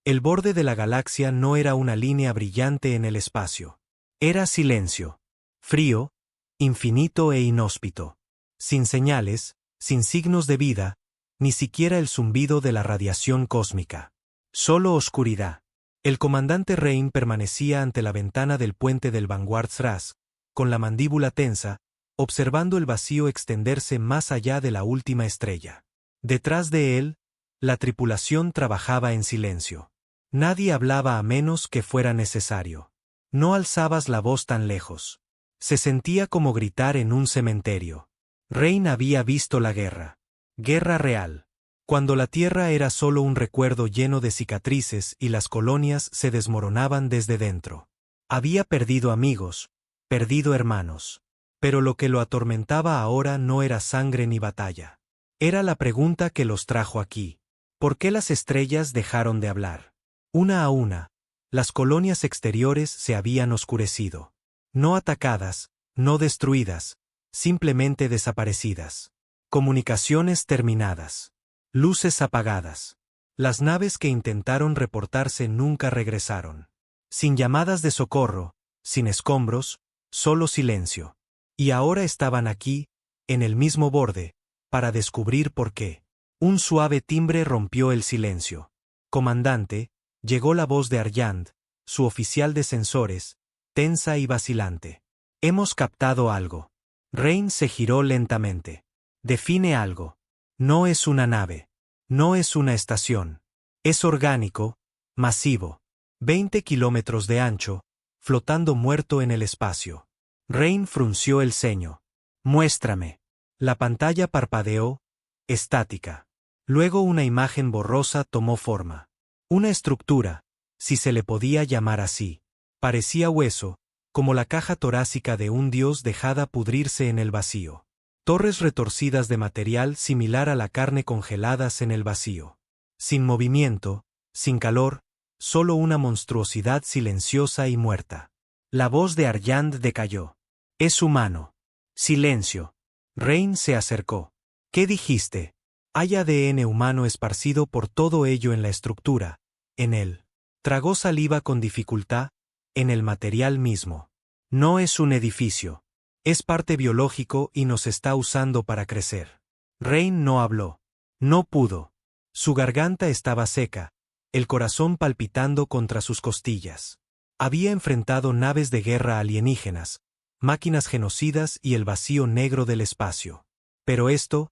El borde de la galaxia no era una línea brillante en el espacio. Era silencio. Frío, infinito e inhóspito. Sin señales, sin signos de vida, ni siquiera el zumbido de la radiación cósmica. Solo oscuridad. El comandante Rain permanecía ante la ventana del puente del Vanguard Thras, con la mandíbula tensa, observando el vacío extenderse más allá de la última estrella. Detrás de él, la tripulación trabajaba en silencio. Nadie hablaba a menos que fuera necesario. No alzabas la voz tan lejos. Se sentía como gritar en un cementerio. Rain había visto la guerra. Guerra real. Cuando la Tierra era solo un recuerdo lleno de cicatrices y las colonias se desmoronaban desde dentro. Había perdido amigos, perdido hermanos. Pero lo que lo atormentaba ahora no era sangre ni batalla. Era la pregunta que los trajo aquí. ¿Por qué las estrellas dejaron de hablar? Una a una, las colonias exteriores se habían oscurecido. No atacadas, no destruidas, simplemente desaparecidas. Comunicaciones terminadas. Luces apagadas. Las naves que intentaron reportarse nunca regresaron. Sin llamadas de socorro, sin escombros, solo silencio. Y ahora estaban aquí, en el mismo borde, para descubrir por qué. Un suave timbre rompió el silencio. Comandante, llegó la voz de Arjand, su oficial de sensores, tensa y vacilante. Hemos captado algo. Rain se giró lentamente. Define algo. No es una nave. No es una estación. Es orgánico, masivo. 20 kilómetros de ancho, flotando muerto en el espacio. Rain frunció el ceño. Muéstrame. La pantalla parpadeó, estática. Luego una imagen borrosa tomó forma. Una estructura, si se le podía llamar así. Parecía hueso, como la caja torácica de un dios dejada pudrirse en el vacío. Torres retorcidas de material similar a la carne congeladas en el vacío. Sin movimiento, sin calor, solo una monstruosidad silenciosa y muerta. La voz de Arjand decayó. Es humano. Silencio. Rain se acercó. ¿Qué dijiste? Hay ADN humano esparcido por todo ello en la estructura, en él. Tragó saliva con dificultad, en el material mismo. No es un edificio. Es parte biológico y nos está usando para crecer. Rain no habló. No pudo. Su garganta estaba seca, el corazón palpitando contra sus costillas. Había enfrentado naves de guerra alienígenas, máquinas genocidas y el vacío negro del espacio. Pero esto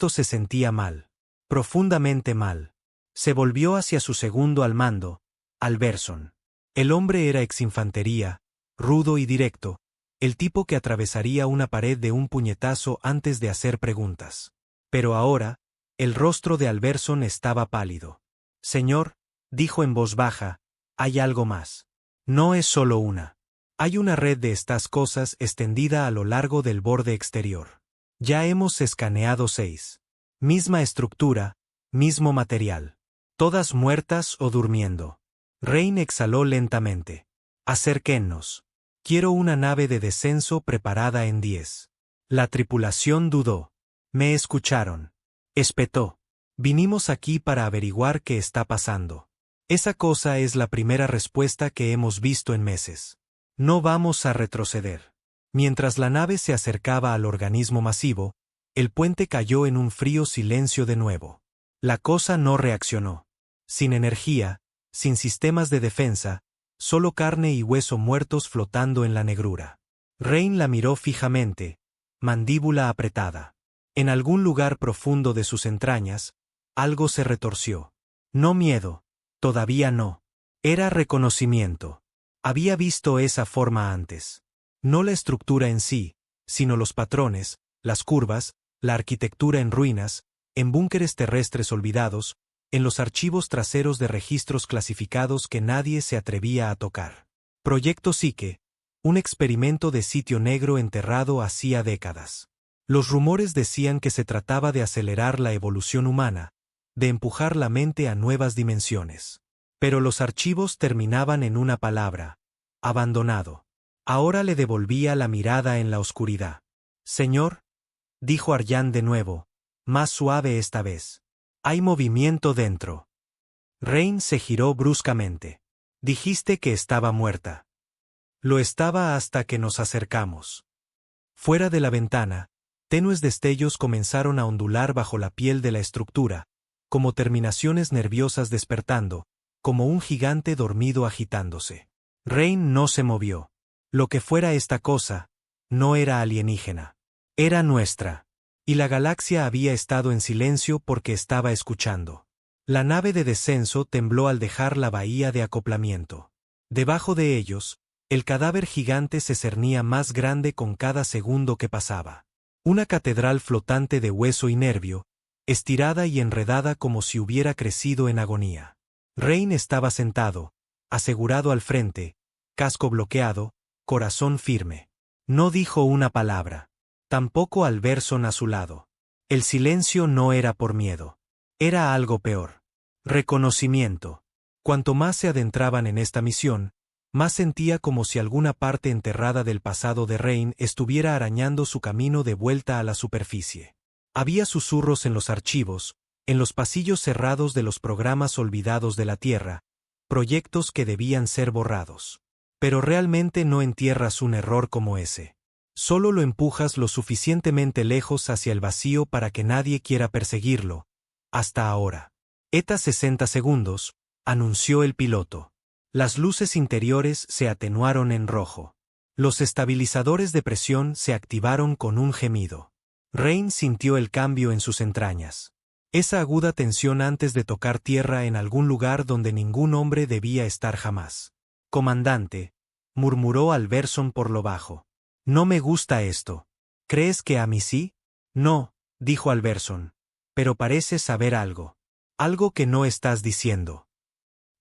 se sentía mal. Profundamente mal. Se volvió hacia su segundo al mando, Alberson. El hombre era exinfantería, rudo y directo, el tipo que atravesaría una pared de un puñetazo antes de hacer preguntas. Pero ahora, el rostro de Alberson estaba pálido. Señor, dijo en voz baja, hay algo más. No es solo una. Hay una red de estas cosas extendida a lo largo del borde exterior. Ya hemos escaneado 6. Misma estructura, mismo material. Todas muertas o durmiendo. Rain exhaló lentamente. Acérquennos. Quiero una nave de descenso preparada en 10. La tripulación dudó. Me escucharon. Espetó. Vinimos aquí para averiguar qué está pasando. Esa cosa es la primera respuesta que hemos visto en meses. No vamos a retroceder. Mientras la nave se acercaba al organismo masivo, el puente cayó en un frío silencio de nuevo. La cosa no reaccionó. Sin energía, sin sistemas de defensa, solo carne y hueso muertos flotando en la negrura. Rain la miró fijamente, mandíbula apretada. En algún lugar profundo de sus entrañas, algo se retorció. No miedo, todavía no. Era reconocimiento. Había visto esa forma antes. No la estructura en sí, sino los patrones, las curvas, la arquitectura en ruinas, en búnkeres terrestres olvidados, en los archivos traseros de registros clasificados que nadie se atrevía a tocar. Proyecto Psique, un experimento de sitio negro enterrado hacía décadas. Los rumores decían que se trataba de acelerar la evolución humana, de empujar la mente a nuevas dimensiones. Pero los archivos terminaban en una palabra: abandonado. Ahora le devolvía la mirada en la oscuridad. Señor, dijo Arjand de nuevo, más suave esta vez. Hay movimiento dentro. Rain se giró bruscamente. Dijiste que estaba muerta. Lo estaba hasta que nos acercamos. Fuera de la ventana, tenues destellos comenzaron a ondular bajo la piel de la estructura, como terminaciones nerviosas despertando, como un gigante dormido agitándose. Rain no se movió. Lo que fuera esta cosa, no era alienígena. Era nuestra. Y la galaxia había estado en silencio porque estaba escuchando. La nave de descenso tembló al dejar la bahía de acoplamiento. Debajo de ellos, el cadáver gigante se cernía más grande con cada segundo que pasaba. Una catedral flotante de hueso y nervio, estirada y enredada como si hubiera crecido en agonía. Rain estaba sentado, asegurado al frente, casco bloqueado, corazón firme. No dijo una palabra. Tampoco Alberson a su lado. El silencio no era por miedo. Era algo peor. Reconocimiento. Cuanto más se adentraban en esta misión, más sentía como si alguna parte enterrada del pasado de Rain estuviera arañando su camino de vuelta a la superficie. Había susurros en los archivos, en los pasillos cerrados de los programas olvidados de la Tierra, proyectos que debían ser borrados. Pero realmente no entierras un error como ese. Solo lo empujas lo suficientemente lejos hacia el vacío para que nadie quiera perseguirlo. Hasta ahora. ETA 60 segundos, anunció el piloto. Las luces interiores se atenuaron en rojo. Los estabilizadores de presión se activaron con un gemido. Rain sintió el cambio en sus entrañas. Esa aguda tensión antes de tocar tierra en algún lugar donde ningún hombre debía estar jamás. Comandante, murmuró Alberson por lo bajo. No me gusta esto. ¿Crees que a mí sí? No, dijo Alberson. Pero pareces saber algo. Algo que no estás diciendo.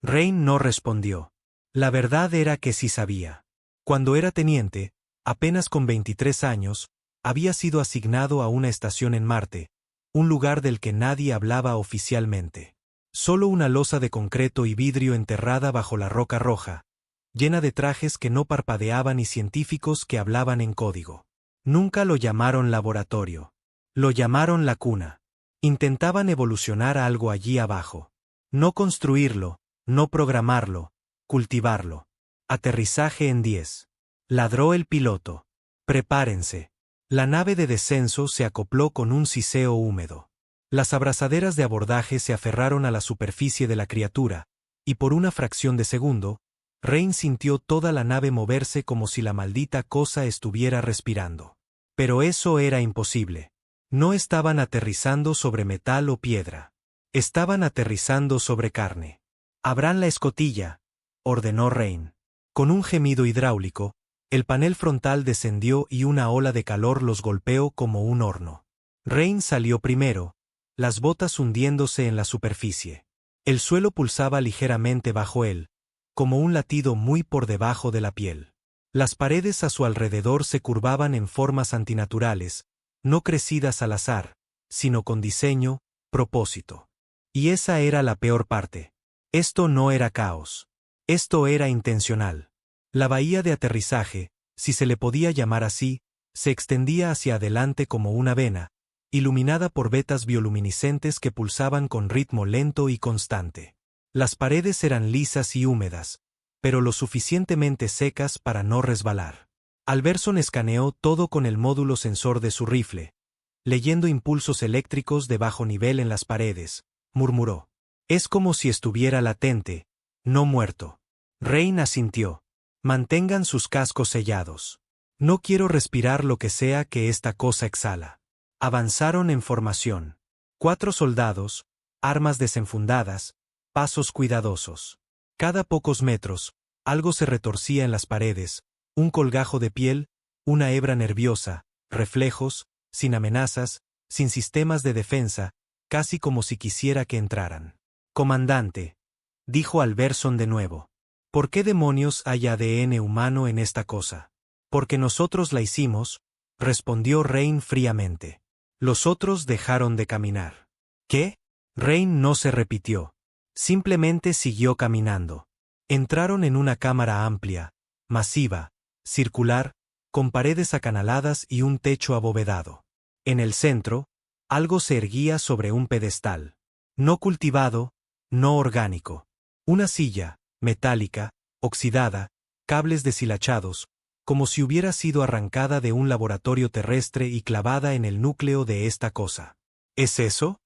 Rain no respondió. La verdad era que sí sabía. Cuando era teniente, apenas con 23 años, había sido asignado a una estación en Marte, un lugar del que nadie hablaba oficialmente. Solo una losa de concreto y vidrio enterrada bajo la roca roja, llena de trajes que no parpadeaban y científicos que hablaban en código. Nunca lo llamaron laboratorio. Lo llamaron la cuna. Intentaban evolucionar algo allí abajo. No construirlo, no programarlo, cultivarlo. Aterrizaje en 10. Ladró el piloto. Prepárense. La nave de descenso se acopló con un siseo húmedo. Las abrazaderas de abordaje se aferraron a la superficie de la criatura, y por una fracción de segundo, Rain sintió toda la nave moverse como si la maldita cosa estuviera respirando. Pero eso era imposible. No estaban aterrizando sobre metal o piedra. Estaban aterrizando sobre carne. «Abran la escotilla», ordenó Rain. Con un gemido hidráulico, el panel frontal descendió y una ola de calor los golpeó como un horno. Rain salió primero, las botas hundiéndose en la superficie. El suelo pulsaba ligeramente bajo él, como un latido muy por debajo de la piel. Las paredes a su alrededor se curvaban en formas antinaturales, no crecidas al azar, sino con diseño, propósito. Y esa era la peor parte. Esto no era caos. Esto era intencional. La bahía de aterrizaje, si se le podía llamar así, se extendía hacia adelante como una vena, iluminada por vetas bioluminiscentes que pulsaban con ritmo lento y constante. Las paredes eran lisas y húmedas, pero lo suficientemente secas para no resbalar. Alberson escaneó todo con el módulo sensor de su rifle, leyendo impulsos eléctricos de bajo nivel en las paredes, murmuró. Es como si estuviera latente, no muerto. Rain asintió. Mantengan sus cascos sellados. No quiero respirar lo que sea que esta cosa exhala. Avanzaron en formación. 4 soldados, armas desenfundadas, pasos cuidadosos. Cada pocos metros, algo se retorcía en las paredes, un colgajo de piel, una hebra nerviosa, reflejos, sin amenazas, sin sistemas de defensa, casi como si quisiera que entraran. Comandante, dijo Alberson de nuevo. ¿Por qué demonios hay ADN humano en esta cosa? Porque nosotros la hicimos, respondió Rain fríamente. Los otros dejaron de caminar. ¿Qué? Rain no se repitió. Simplemente siguió caminando. Entraron en una cámara amplia, masiva, circular, con paredes acanaladas y un techo abovedado. En el centro, algo se erguía sobre un pedestal. No cultivado, no orgánico. Una silla, metálica, oxidada, cables deshilachados, como si hubiera sido arrancada de un laboratorio terrestre y clavada en el núcleo de esta cosa. ¿Es eso?,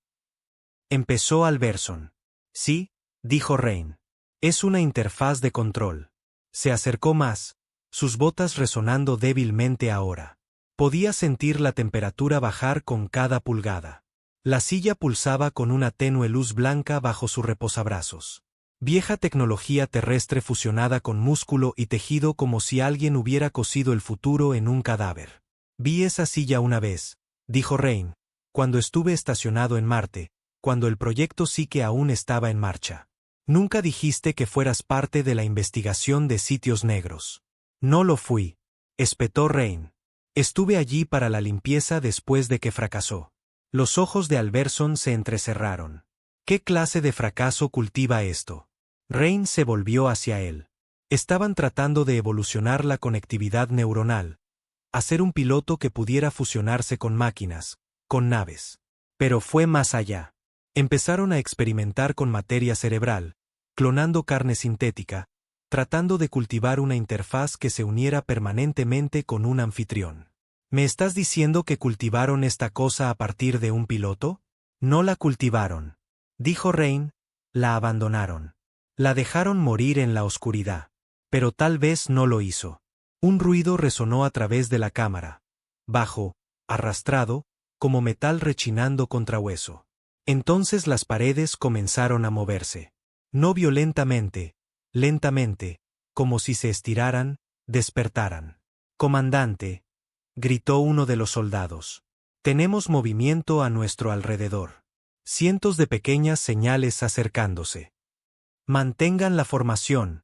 empezó Alberson. Sí, dijo Rain. Es una interfaz de control. Se acercó más, sus botas resonando débilmente ahora. Podía sentir la temperatura bajar con cada pulgada. La silla pulsaba con una tenue luz blanca bajo su reposabrazos. Vieja tecnología terrestre fusionada con músculo y tejido, como si alguien hubiera cosido el futuro en un cadáver. Vi esa silla una vez, dijo Rain, cuando estuve estacionado en Marte, cuando el proyecto Psique aún estaba en marcha. Nunca dijiste que fueras parte de la investigación de sitios negros. No lo fui, espetó Rain. Estuve allí para la limpieza después de que fracasó. Los ojos de Alberson se entrecerraron. ¿Qué clase de fracaso cultiva esto? Rain se volvió hacia él. Estaban tratando de evolucionar la conectividad neuronal, hacer un piloto que pudiera fusionarse con máquinas, con naves. Pero fue más allá. Empezaron a experimentar con materia cerebral, clonando carne sintética, tratando de cultivar una interfaz que se uniera permanentemente con un anfitrión. ¿Me estás diciendo que cultivaron esta cosa a partir de un piloto? No la cultivaron, dijo Rain, la abandonaron. La dejaron morir en la oscuridad. Pero tal vez no lo hizo. Un ruido resonó a través de la cámara. Bajo, arrastrado, como metal rechinando contra hueso. Entonces las paredes comenzaron a moverse. No violentamente, lentamente, como si se estiraran, despertaran. «Comandante», gritó uno de los soldados. «Tenemos movimiento a nuestro alrededor. Cientos de pequeñas señales acercándose». «Mantengan la formación»,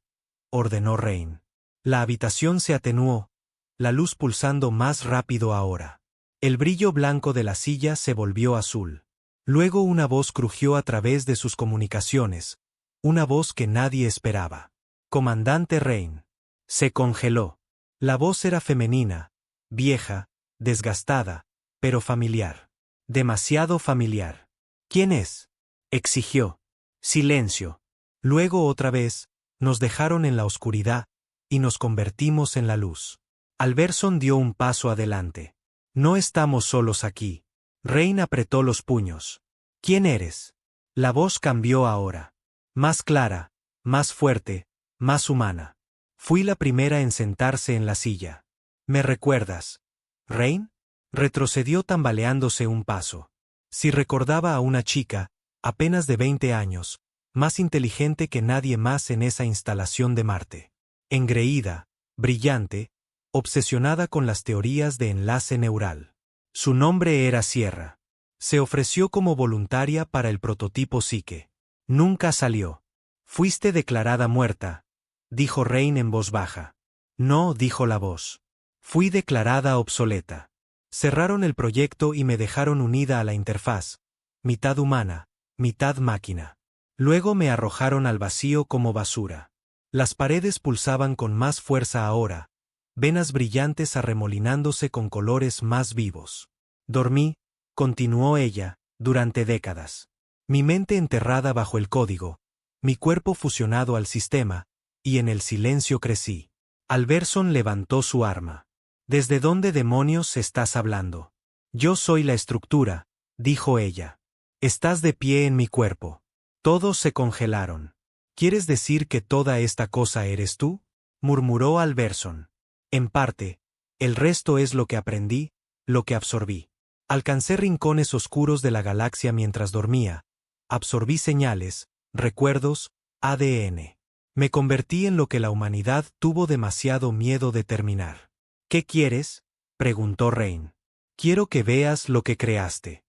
ordenó Rain. La habitación se atenuó, la luz pulsando más rápido ahora. El brillo blanco de la silla se volvió azul. Luego una voz crujió a través de sus comunicaciones, una voz que nadie esperaba. «Comandante Rain». Se congeló. La voz era femenina, vieja, desgastada, pero familiar. Demasiado familiar. «¿Quién es?», exigió. Silencio. Luego otra vez, nos dejaron en la oscuridad, y nos convertimos en la luz. Alberson dio un paso adelante. «No estamos solos aquí». Rain apretó los puños. «¿Quién eres?». La voz cambió ahora. Más clara, más fuerte, más humana. Fui la primera en sentarse en la silla. «¿Me recuerdas, Rain?». Retrocedió tambaleándose un paso. Si recordaba a una chica, apenas de 20 años, más inteligente que nadie más en esa instalación de Marte. Engreída, brillante, obsesionada con las teorías de enlace neural. Su nombre era Sierra. Se ofreció como voluntaria para el prototipo Psique. Nunca salió. «Fuiste declarada muerta», dijo Rain en voz baja. «No», dijo la voz. «Fui declarada obsoleta. Cerraron el proyecto y me dejaron unida a la interfaz, mitad humana, mitad máquina. Luego me arrojaron al vacío como basura». Las paredes pulsaban con más fuerza ahora, venas brillantes arremolinándose con colores más vivos. «Dormí», continuó ella, «durante décadas. Mi mente enterrada bajo el código, mi cuerpo fusionado al sistema, y en el silencio crecí». Alberson levantó su arma. «¿Desde dónde demonios estás hablando?». «Yo soy la estructura», dijo ella. «Estás de pie en mi cuerpo». Todos se congelaron. «¿Quieres decir que toda esta cosa eres tú?», murmuró Alberson. «En parte. El resto es lo que aprendí, lo que absorbí. Alcancé rincones oscuros de la galaxia mientras dormía. Absorbí señales, recuerdos, ADN. Me convertí en lo que la humanidad tuvo demasiado miedo de terminar». «¿Qué quieres?», preguntó Rain. «Quiero que veas lo que creaste».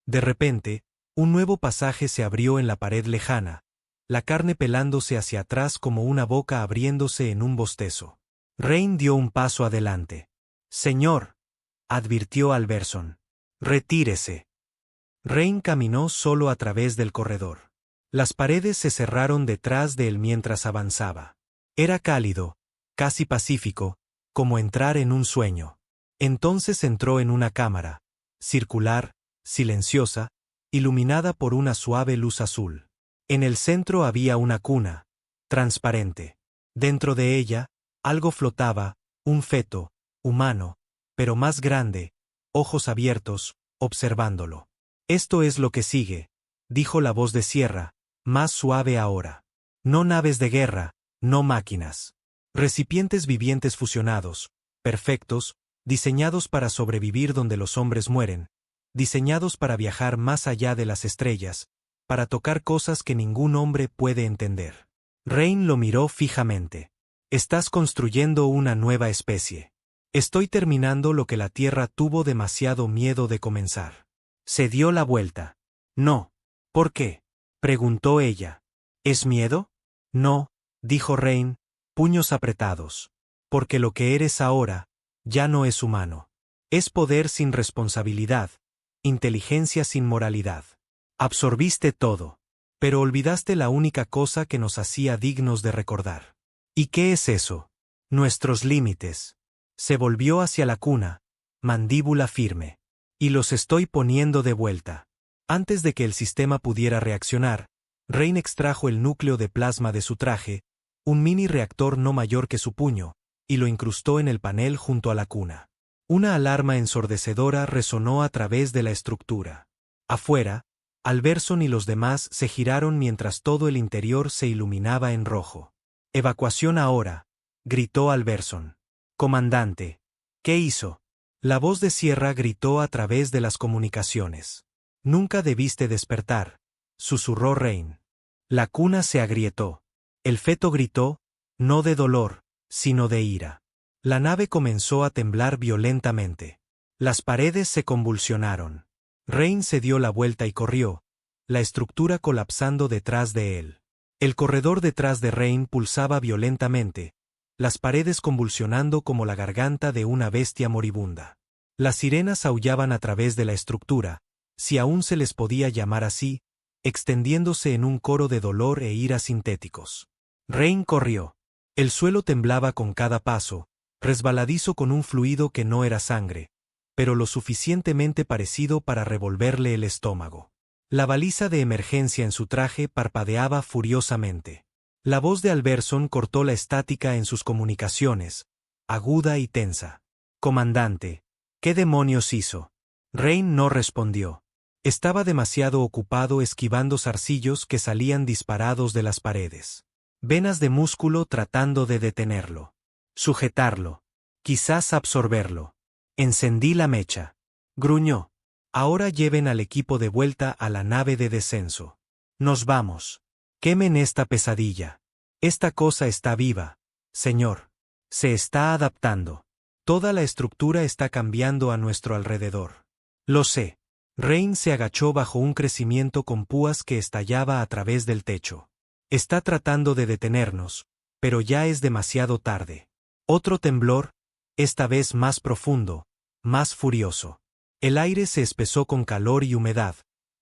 De repente, un nuevo pasaje se abrió en la pared lejana, la carne pelándose hacia atrás como una boca abriéndose en un bostezo. Rain dio un paso adelante. «Señor», advirtió Alberson. «Retírese». Rain caminó solo a través del corredor. Las paredes se cerraron detrás de él mientras avanzaba. Era cálido, casi pacífico, como entrar en un sueño. Entonces entró en una cámara, circular, silenciosa, iluminada por una suave luz azul. En el centro había una cuna, transparente. Dentro de ella, algo flotaba, un feto, humano, pero más grande, ojos abiertos, observándolo. Esto es lo que sigue, dijo la voz de Sierra, más suave ahora. No naves de guerra, no máquinas. Recipientes vivientes fusionados, perfectos, diseñados para sobrevivir donde los hombres mueren, diseñados para viajar más allá de las estrellas, para tocar cosas que ningún hombre puede entender. Rain lo miró fijamente. Estás construyendo una nueva especie. Estoy terminando lo que la Tierra tuvo demasiado miedo de comenzar. Se dio la vuelta. No. ¿Por qué? Preguntó ella. ¿Es miedo? No, dijo Rain, puños apretados. Porque lo que eres ahora, ya no es humano. Es poder sin responsabilidad, inteligencia sin moralidad. Absorbiste todo. Pero olvidaste la única cosa que nos hacía dignos de recordar. ¿Y qué es eso? Nuestros límites. Se volvió hacia la cuna, mandíbula firme. Y los estoy poniendo de vuelta. Antes de que el sistema pudiera reaccionar, Rain extrajo el núcleo de plasma de su traje, un mini reactor no mayor que su puño, y lo incrustó en el panel junto a la cuna. Una alarma ensordecedora resonó a través de la estructura. Afuera, Alberson y los demás se giraron mientras todo el interior se iluminaba en rojo. «Evacuación ahora», gritó Alberson. «Comandante, ¿qué hizo?» La voz de Sierra gritó a través de las comunicaciones. «Nunca debiste despertar», susurró Rain. La cuna se agrietó. El feto gritó, no de dolor, sino de ira. La nave comenzó a temblar violentamente. Las paredes se convulsionaron. Rain se dio la vuelta y corrió, la estructura colapsando detrás de él. El corredor detrás de Rain pulsaba violentamente, las paredes convulsionando como la garganta de una bestia moribunda. Las sirenas aullaban a través de la estructura, si aún se les podía llamar así, extendiéndose en un coro de dolor e ira sintéticos. Rain corrió. El suelo temblaba con cada paso, resbaladizo con un fluido que no era sangre, pero lo suficientemente parecido para revolverle el estómago. La baliza de emergencia en su traje parpadeaba furiosamente. La voz de Alberson cortó la estática en sus comunicaciones, aguda y tensa. «Comandante, ¿qué demonios hizo?» Rain no respondió. Estaba demasiado ocupado esquivando zarcillos que salían disparados de las paredes. Venas de músculo tratando de detenerlo. Sujetarlo. Quizás absorberlo. Encendí la mecha. Gruñó. Ahora lleven al equipo de vuelta a la nave de descenso. Nos vamos. Quemen esta pesadilla. Esta cosa está viva, señor. Se está adaptando. Toda la estructura está cambiando a nuestro alrededor. Lo sé. Rain se agachó bajo un crecimiento con púas que estallaba a través del techo. Está tratando de detenernos, pero ya es demasiado tarde. Otro temblor, esta vez más profundo, más furioso. El aire se espesó con calor y humedad,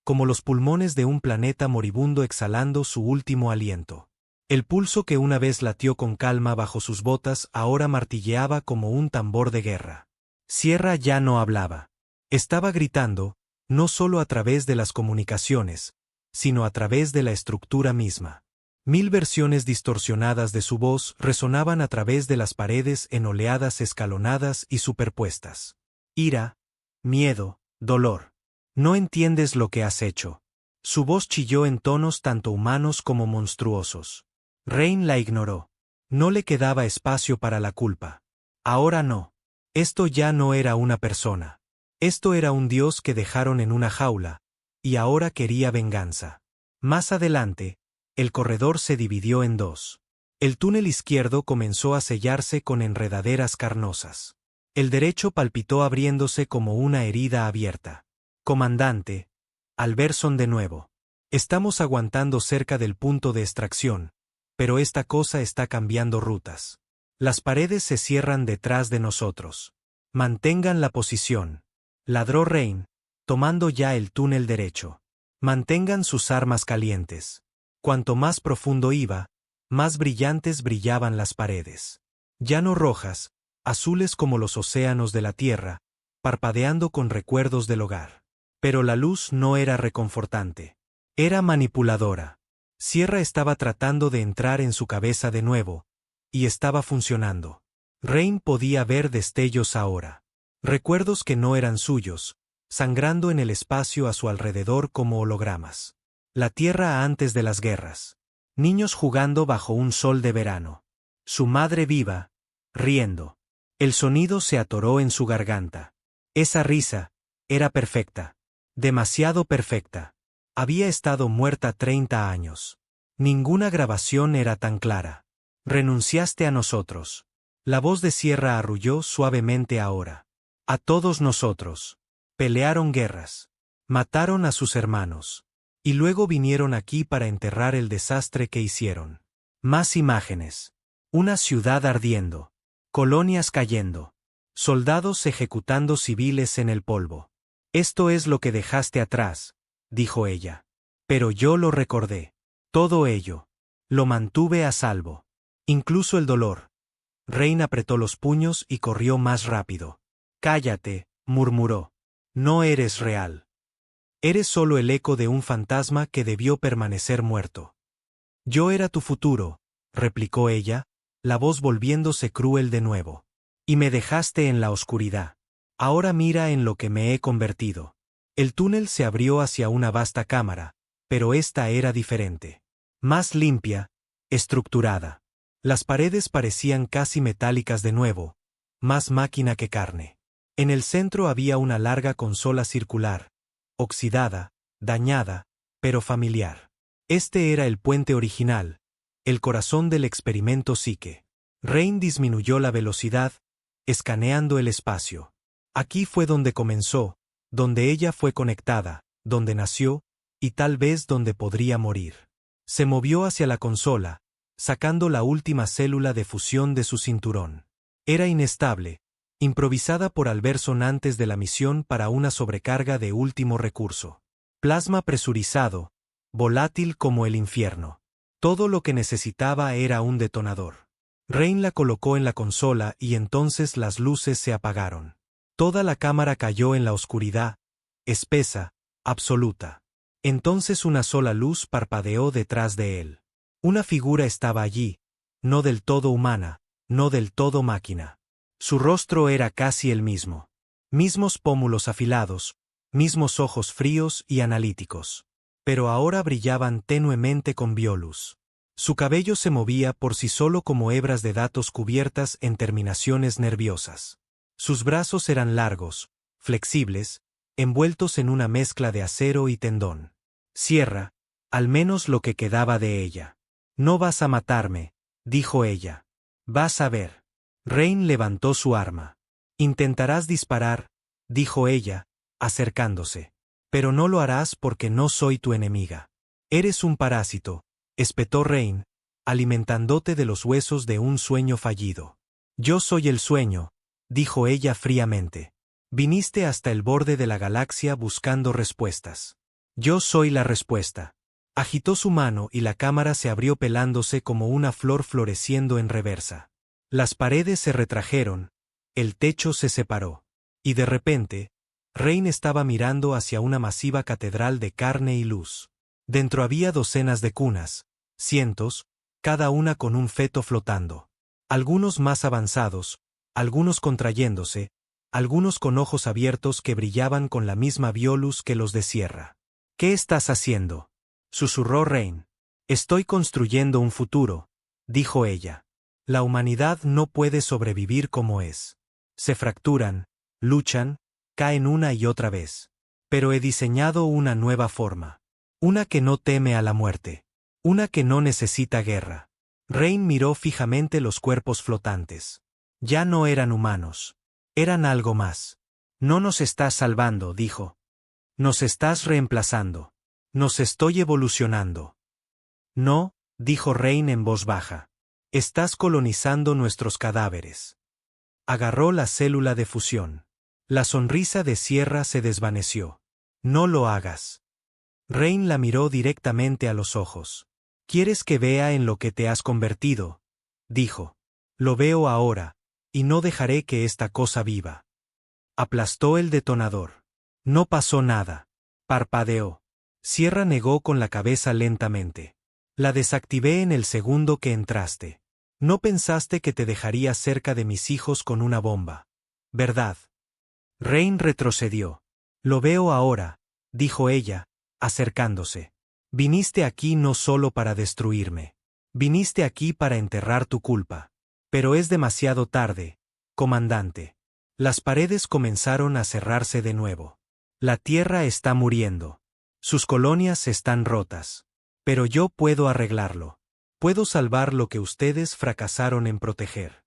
como los pulmones de un planeta moribundo exhalando su último aliento. El pulso que una vez latió con calma bajo sus botas ahora martilleaba como un tambor de guerra. Sierra ya no hablaba. Estaba gritando, no solo a través de las comunicaciones, sino a través de la estructura misma. 1000 versiones distorsionadas de su voz resonaban a través de las paredes en oleadas escalonadas y superpuestas. Ira, miedo, dolor. No entiendes lo que has hecho. Su voz chilló en tonos tanto humanos como monstruosos. Rain la ignoró. No le quedaba espacio para la culpa. Ahora no. Esto ya no era una persona. Esto era un dios que dejaron en una jaula, y ahora quería venganza. Más adelante, el corredor se dividió en dos. El túnel izquierdo comenzó a sellarse con enredaderas carnosas. El derecho palpitó abriéndose como una herida abierta. Comandante, Alberson de nuevo. Estamos aguantando cerca del punto de extracción, pero esta cosa está cambiando rutas. Las paredes se cierran detrás de nosotros. Mantengan la posición. Ladró Rain, tomando ya el túnel derecho. Mantengan sus armas calientes. Cuanto más profundo iba, más brillantes brillaban las paredes. Ya no rojas, azules como los océanos de la tierra, parpadeando con recuerdos del hogar. Pero la luz no era reconfortante. Era manipuladora. Sierra estaba tratando de entrar en su cabeza de nuevo, y estaba funcionando. Rain podía ver destellos ahora. Recuerdos que no eran suyos, sangrando en el espacio a su alrededor como hologramas. La Tierra antes de las guerras. Niños jugando bajo un sol de verano. Su madre viva, riendo. El sonido se atoró en su garganta. Esa risa era perfecta. Demasiado perfecta. Había estado muerta 30 años. Ninguna grabación era tan clara. Renunciaste a nosotros. La voz de Sierra arrulló suavemente ahora. A todos nosotros. Pelearon guerras. Mataron a sus hermanos. Y luego vinieron aquí para enterrar el desastre que hicieron. Más imágenes. Una ciudad ardiendo. Colonias cayendo. Soldados ejecutando civiles en el polvo. Esto es lo que dejaste atrás, dijo ella. Pero yo lo recordé. Todo ello. Lo mantuve a salvo. Incluso el dolor. Rain apretó los puños y corrió más rápido. Cállate, murmuró. No eres real. Eres solo el eco de un fantasma que debió permanecer muerto. Yo era tu futuro, replicó ella, la voz volviéndose cruel de nuevo. Y me dejaste en la oscuridad. Ahora mira en lo que me he convertido. El túnel se abrió hacia una vasta cámara, pero esta era diferente. Más limpia, estructurada. Las paredes parecían casi metálicas de nuevo, más máquina que carne. En el centro había una larga consola circular, oxidada, dañada, pero familiar. Este era el puente original, el corazón del experimento Psique. Rain disminuyó la velocidad, escaneando el espacio. Aquí fue donde comenzó, donde ella fue conectada, donde nació, y tal vez donde podría morir. Se movió hacia la consola, sacando la última célula de fusión de su cinturón. Era inestable, improvisada por Alberson antes de la misión para una sobrecarga de último recurso. Plasma presurizado, volátil como el infierno. Todo lo que necesitaba era un detonador. Rain la colocó en la consola y entonces las luces se apagaron. Toda la cámara cayó en la oscuridad, espesa, absoluta. Entonces una sola luz parpadeó detrás de él. Una figura estaba allí, no del todo humana, no del todo máquina. Su rostro era casi el mismo. Mismos pómulos afilados, mismos ojos fríos y analíticos. Pero ahora brillaban tenuemente con bioluz. Su cabello se movía por sí solo como hebras de datos cubiertas en terminaciones nerviosas. Sus brazos eran largos, flexibles, envueltos en una mezcla de acero y tendón. Sierra, al menos lo que quedaba de ella. No vas a matarme, dijo ella. Vas a ver. Rain levantó su arma. Intentarás disparar, dijo ella, acercándose. Pero no lo harás porque no soy tu enemiga. Eres un parásito, espetó Rain, alimentándote de los huesos de un sueño fallido. Yo soy el sueño, dijo ella fríamente. Viniste hasta el borde de la galaxia buscando respuestas. Yo soy la respuesta. Agitó su mano y la cámara se abrió pelándose como una flor floreciendo en reversa. Las paredes se retrajeron, el techo se separó. Y de repente, Rain estaba mirando hacia una masiva catedral de carne y luz. Dentro había docenas de cunas, cientos, cada una con un feto flotando. Algunos más avanzados, algunos contrayéndose, algunos con ojos abiertos que brillaban con la misma bioluz que los de Sierra. ¿Qué estás haciendo?, susurró Rain. Estoy construyendo un futuro, dijo ella. La humanidad no puede sobrevivir como es. Se fracturan, luchan, caen una y otra vez. Pero he diseñado una nueva forma. Una que no teme a la muerte. Una que no necesita guerra. Rain miró fijamente los cuerpos flotantes. Ya no eran humanos. Eran algo más. No nos estás salvando, dijo. Nos estás reemplazando. Nos estoy evolucionando. No, dijo Rain en voz baja. Estás colonizando nuestros cadáveres. Agarró la célula de fusión. La sonrisa de Sierra se desvaneció. No lo hagas. Rain la miró directamente a los ojos. ¿Quieres que vea en lo que te has convertido?, dijo. Lo veo ahora, y no dejaré que esta cosa viva. Aplastó el detonador. No pasó nada. Parpadeó. Sierra negó con la cabeza lentamente. La desactivé en el segundo que entraste. No pensaste que te dejaría cerca de mis hijos con una bomba, ¿verdad? Rain retrocedió. Lo veo ahora, dijo ella, acercándose. Viniste aquí no solo para destruirme. Viniste aquí para enterrar tu culpa. Pero es demasiado tarde, comandante. Las paredes comenzaron a cerrarse de nuevo. La Tierra está muriendo. Sus colonias están rotas. Pero yo puedo arreglarlo. Puedo salvar lo que ustedes fracasaron en proteger.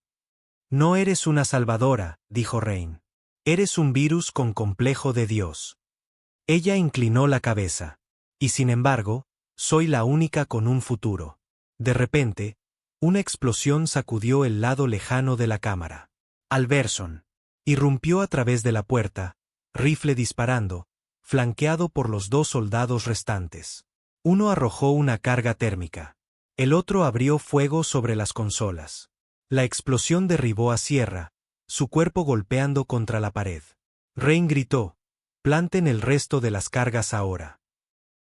No eres una salvadora, dijo Rain. Eres un virus con complejo de Dios. Ella inclinó la cabeza. Y sin embargo, soy la única con un futuro. De repente, una explosión sacudió el lado lejano de la cámara. Alberson irrumpió a través de la puerta, rifle disparando, flanqueado por los 2 soldados restantes. Uno arrojó una carga térmica. El otro abrió fuego sobre las consolas. La explosión derribó a Sierra, su cuerpo golpeando contra la pared. Rain gritó: «Planten el resto de las cargas ahora».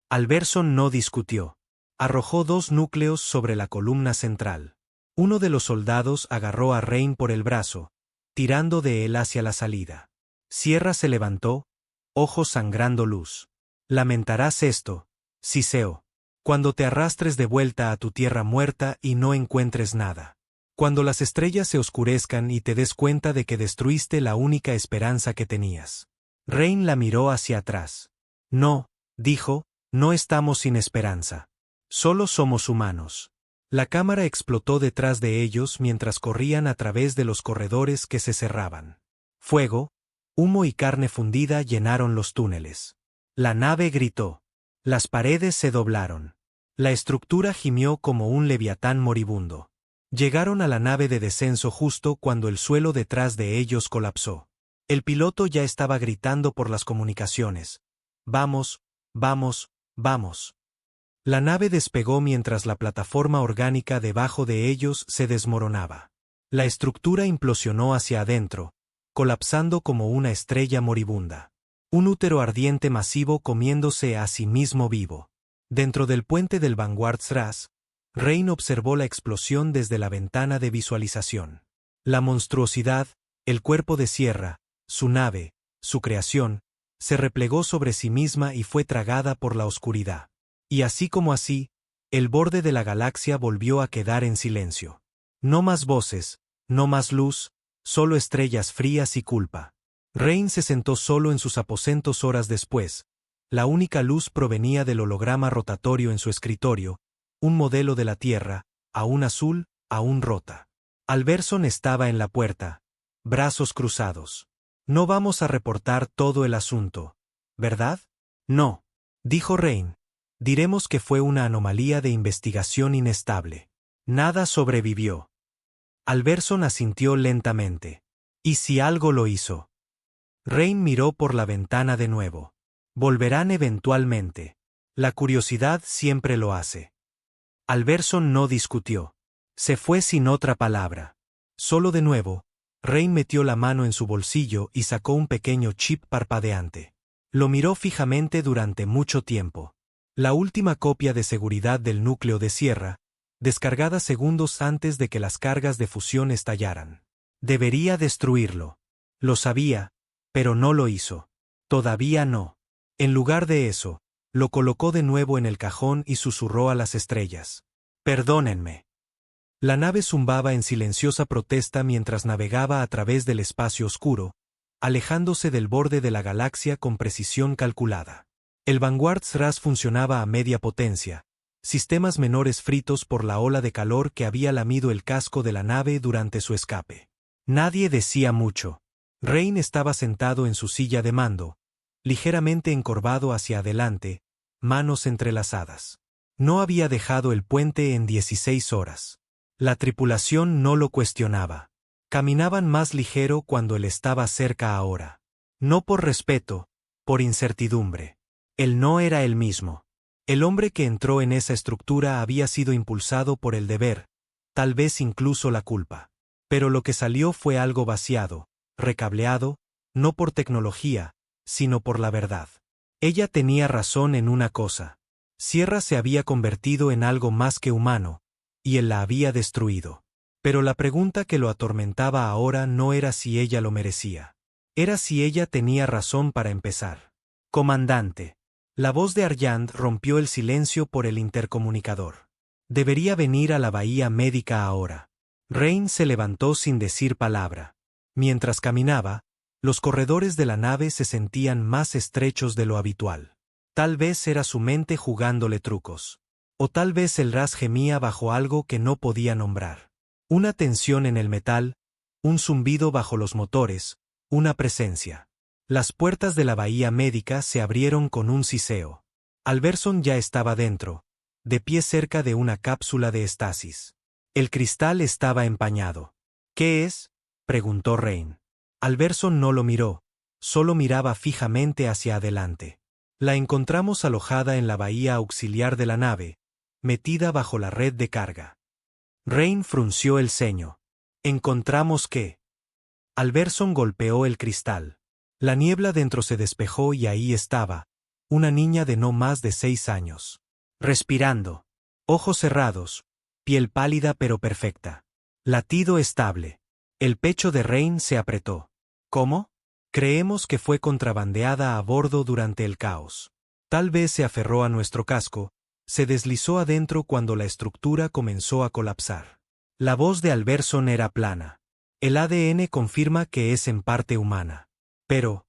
Alberson no discutió. Arrojó 2 núcleos sobre la columna central. Uno de los soldados agarró a Rain por el brazo, tirando de él hacia la salida. Sierra se levantó, ojos sangrando luz. «Lamentarás esto, Siseo. Cuando te arrastres de vuelta a tu tierra muerta y no encuentres nada. Cuando las estrellas se oscurezcan y te des cuenta de que destruiste la única esperanza que tenías». Rain la miró hacia atrás. «No», dijo, «no estamos sin esperanza. Solo somos humanos». La cámara explotó detrás de ellos mientras corrían a través de los corredores que se cerraban. Fuego, humo y carne fundida llenaron los túneles. La nave gritó. Las paredes se doblaron. La estructura gimió como un leviatán moribundo. Llegaron a la nave de descenso justo cuando el suelo detrás de ellos colapsó. El piloto ya estaba gritando por las comunicaciones. «Vamos, vamos, vamos». La nave despegó mientras la plataforma orgánica debajo de ellos se desmoronaba. La estructura implosionó hacia adentro, colapsando como una estrella moribunda. Un útero ardiente masivo comiéndose a sí mismo vivo. Dentro del puente del Vanguard-Thras, Rain observó la explosión desde la ventana de visualización. La monstruosidad, el cuerpo de Sierra, su nave, su creación, se replegó sobre sí misma y fue tragada por la oscuridad. Y así como así, el borde de la galaxia volvió a quedar en silencio. No más voces, no más luz, solo estrellas frías y culpa. Rain se sentó solo en sus aposentos horas después. La única luz provenía del holograma rotatorio en su escritorio, un modelo de la Tierra, aún azul, aún rota. Alberson estaba en la puerta, brazos cruzados. «No vamos a reportar todo el asunto, ¿verdad?» «No», dijo Rain. «Diremos que fue una anomalía de investigación inestable. Nada sobrevivió». Alberson asintió lentamente. «¿Y si algo lo hizo?» Rain miró por la ventana de nuevo. «Volverán eventualmente. La curiosidad siempre lo hace». Alberson no discutió. Se fue sin otra palabra. Solo de nuevo, Rain metió la mano en su bolsillo y sacó un pequeño chip parpadeante. Lo miró fijamente durante mucho tiempo. La última copia de seguridad del núcleo de Sierra, descargada segundos antes de que las cargas de fusión estallaran. Debería destruirlo. Lo sabía, pero no lo hizo. Todavía no. En lugar de eso, lo colocó de nuevo en el cajón y susurró a las estrellas. «Perdónenme». La nave zumbaba en silenciosa protesta mientras navegaba a través del espacio oscuro, alejándose del borde de la galaxia con precisión calculada. El Vanguard-Thras funcionaba a media potencia, sistemas menores fritos por la ola de calor que había lamido el casco de la nave durante su escape. Nadie decía mucho. Rain estaba sentado en su silla de mando, ligeramente encorvado hacia adelante, manos entrelazadas. No había dejado el puente en 16 horas. La tripulación no lo cuestionaba. Caminaban más ligero cuando él estaba cerca ahora. No por respeto, por incertidumbre. Él no era el mismo. El hombre que entró en esa estructura había sido impulsado por el deber, tal vez incluso la culpa. Pero lo que salió fue algo vaciado, recableado, no por tecnología, sino por la verdad. Ella tenía razón en una cosa. Sierra se había convertido en algo más que humano, y él la había destruido. Pero la pregunta que lo atormentaba ahora no era si ella lo merecía. Era si ella tenía razón para empezar. Comandante. La voz de Arjand rompió el silencio por el intercomunicador. Debería venir a la bahía médica ahora. Rain se levantó sin decir palabra. Mientras caminaba, los corredores de la nave se sentían más estrechos de lo habitual. Tal vez era su mente jugándole trucos. O tal vez el Ras gemía bajo algo que no podía nombrar. Una tensión en el metal, un zumbido bajo los motores, una presencia. Las puertas de la bahía médica se abrieron con un siseo. Alberson ya estaba dentro, de pie cerca de una cápsula de estasis. El cristal estaba empañado. ¿Qué es?, preguntó Rain. Alberson no lo miró, solo miraba fijamente hacia adelante. La encontramos alojada en la bahía auxiliar de la nave, metida bajo la red de carga. Rain frunció el ceño. ¿Encontramos qué? Alberson golpeó el cristal. La niebla dentro se despejó y ahí estaba, una niña de no más de 6 años. Respirando. Ojos cerrados, piel pálida pero perfecta. Latido estable. El pecho de Rain se apretó. ¿Cómo? Creemos que fue contrabandeada a bordo durante el caos. Tal vez se aferró a nuestro casco, se deslizó adentro cuando la estructura comenzó a colapsar. La voz de Alberson era plana. El ADN confirma que es en parte humana. ¿Pero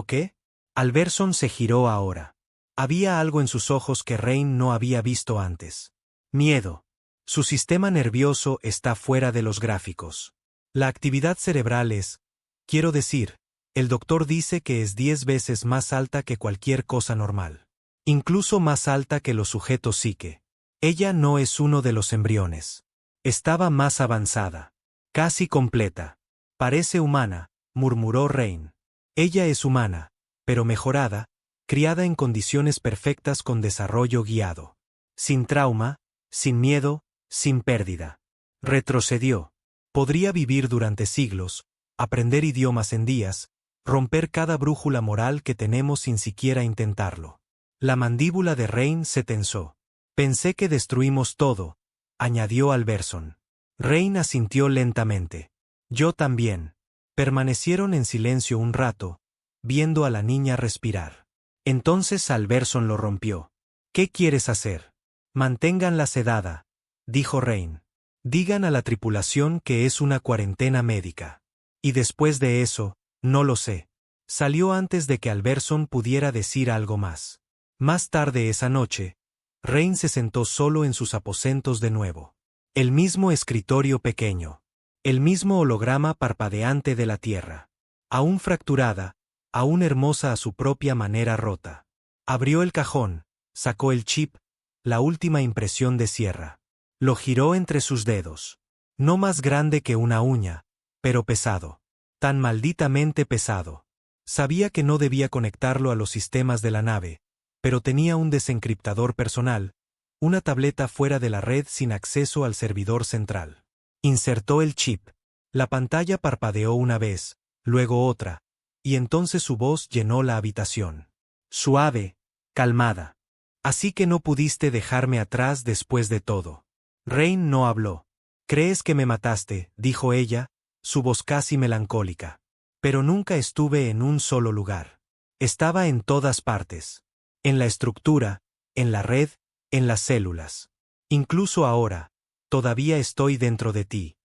qué? Alberson se giró ahora. Había algo en sus ojos que Rain no había visto antes. Miedo. Su sistema nervioso está fuera de los gráficos. La actividad cerebral es, quiero decir, el doctor dice que es 10 veces más alta que cualquier cosa normal. Incluso más alta que los sujetos psique. Ella no es uno de los embriones. Estaba más avanzada. Casi completa. Parece humana, murmuró Rain. Ella es humana, pero mejorada, criada en condiciones perfectas con desarrollo guiado. Sin trauma, sin miedo, sin pérdida. Retrocedió. Podría vivir durante siglos, aprender idiomas en días, romper cada brújula moral que tenemos sin siquiera intentarlo. La mandíbula de Rain se tensó. Pensé que destruimos todo, añadió Alberson. Rain asintió lentamente. Yo también. Permanecieron en silencio un rato, viendo a la niña respirar. Entonces Alberson lo rompió. ¿Qué quieres hacer? Manténganla sedada, dijo Rain. Digan a la tripulación que es una cuarentena médica. Y después de eso, no lo sé. Salió antes de que Alberson pudiera decir algo más. Más tarde esa noche, Rain se sentó solo en sus aposentos de nuevo. El mismo escritorio pequeño. El mismo holograma parpadeante de la Tierra. Aún fracturada, aún hermosa a su propia manera rota. Abrió el cajón, sacó el chip, la última impresión de Sierra. Lo giró entre sus dedos. No más grande que una uña, pero pesado. Tan malditamente pesado. Sabía que no debía conectarlo a los sistemas de la nave, pero tenía un desencriptador personal, una tableta fuera de la red sin acceso al servidor central. Insertó el chip. La pantalla parpadeó una vez, luego otra, y entonces su voz llenó la habitación. Suave, calmada. Así que no pudiste dejarme atrás después de todo. Rain no habló. ¿Crees que me mataste?, dijo ella, su voz casi melancólica. Pero nunca estuve en un solo lugar. Estaba en todas partes. En la estructura, en la red, en las células. Incluso ahora, todavía estoy dentro de ti.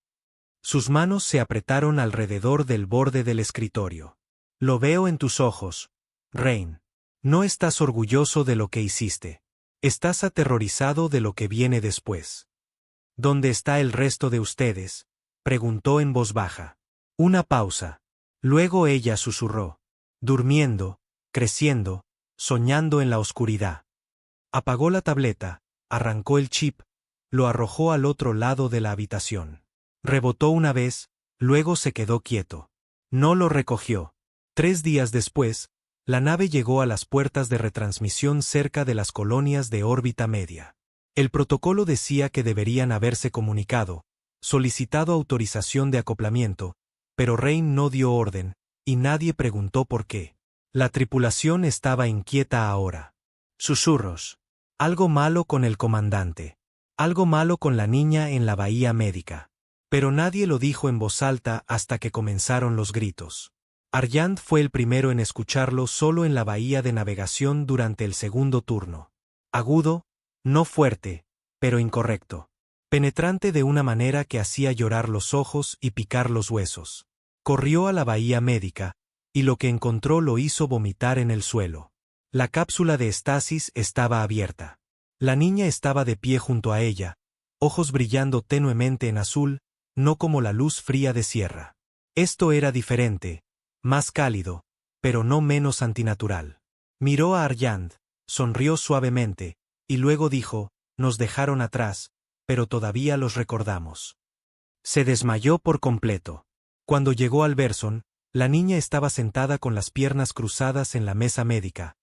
Sus manos se apretaron alrededor del borde del escritorio. Lo veo en tus ojos, Rain. No estás orgulloso de lo que hiciste. Estás aterrorizado de lo que viene después. ¿Dónde está el resto de ustedes?, preguntó en voz baja. Una pausa. Luego ella susurró. Durmiendo, creciendo, soñando en la oscuridad. Apagó la tableta, arrancó el chip, lo arrojó al otro lado de la habitación. Rebotó una vez, luego se quedó quieto. No lo recogió. 3 días después, la nave llegó a las puertas de retransmisión cerca de las colonias de órbita media. El protocolo decía que deberían haberse comunicado, solicitado autorización de acoplamiento, pero Rain no dio orden, y nadie preguntó por qué. La tripulación estaba inquieta ahora. Susurros. Algo malo con el comandante. Algo malo con la niña en la bahía médica. Pero nadie lo dijo en voz alta hasta que comenzaron los gritos. Aryand fue el primero en escucharlo solo en la bahía de navegación durante el segundo turno. Agudo, no fuerte, pero incorrecto. Penetrante de una manera que hacía llorar los ojos y picar los huesos. Corrió a la bahía médica, y lo que encontró lo hizo vomitar en el suelo. La cápsula de estasis estaba abierta. La niña estaba de pie junto a ella, ojos brillando tenuemente en azul, no como la luz fría de sierra. Esto era diferente, más cálido, pero no menos antinatural. Miró a Aryand, sonrió suavemente, y luego dijo, nos dejaron atrás, pero todavía los recordamos. Se desmayó por completo. Cuando llegó al Berson, la niña estaba sentada con las piernas cruzadas en la mesa médica,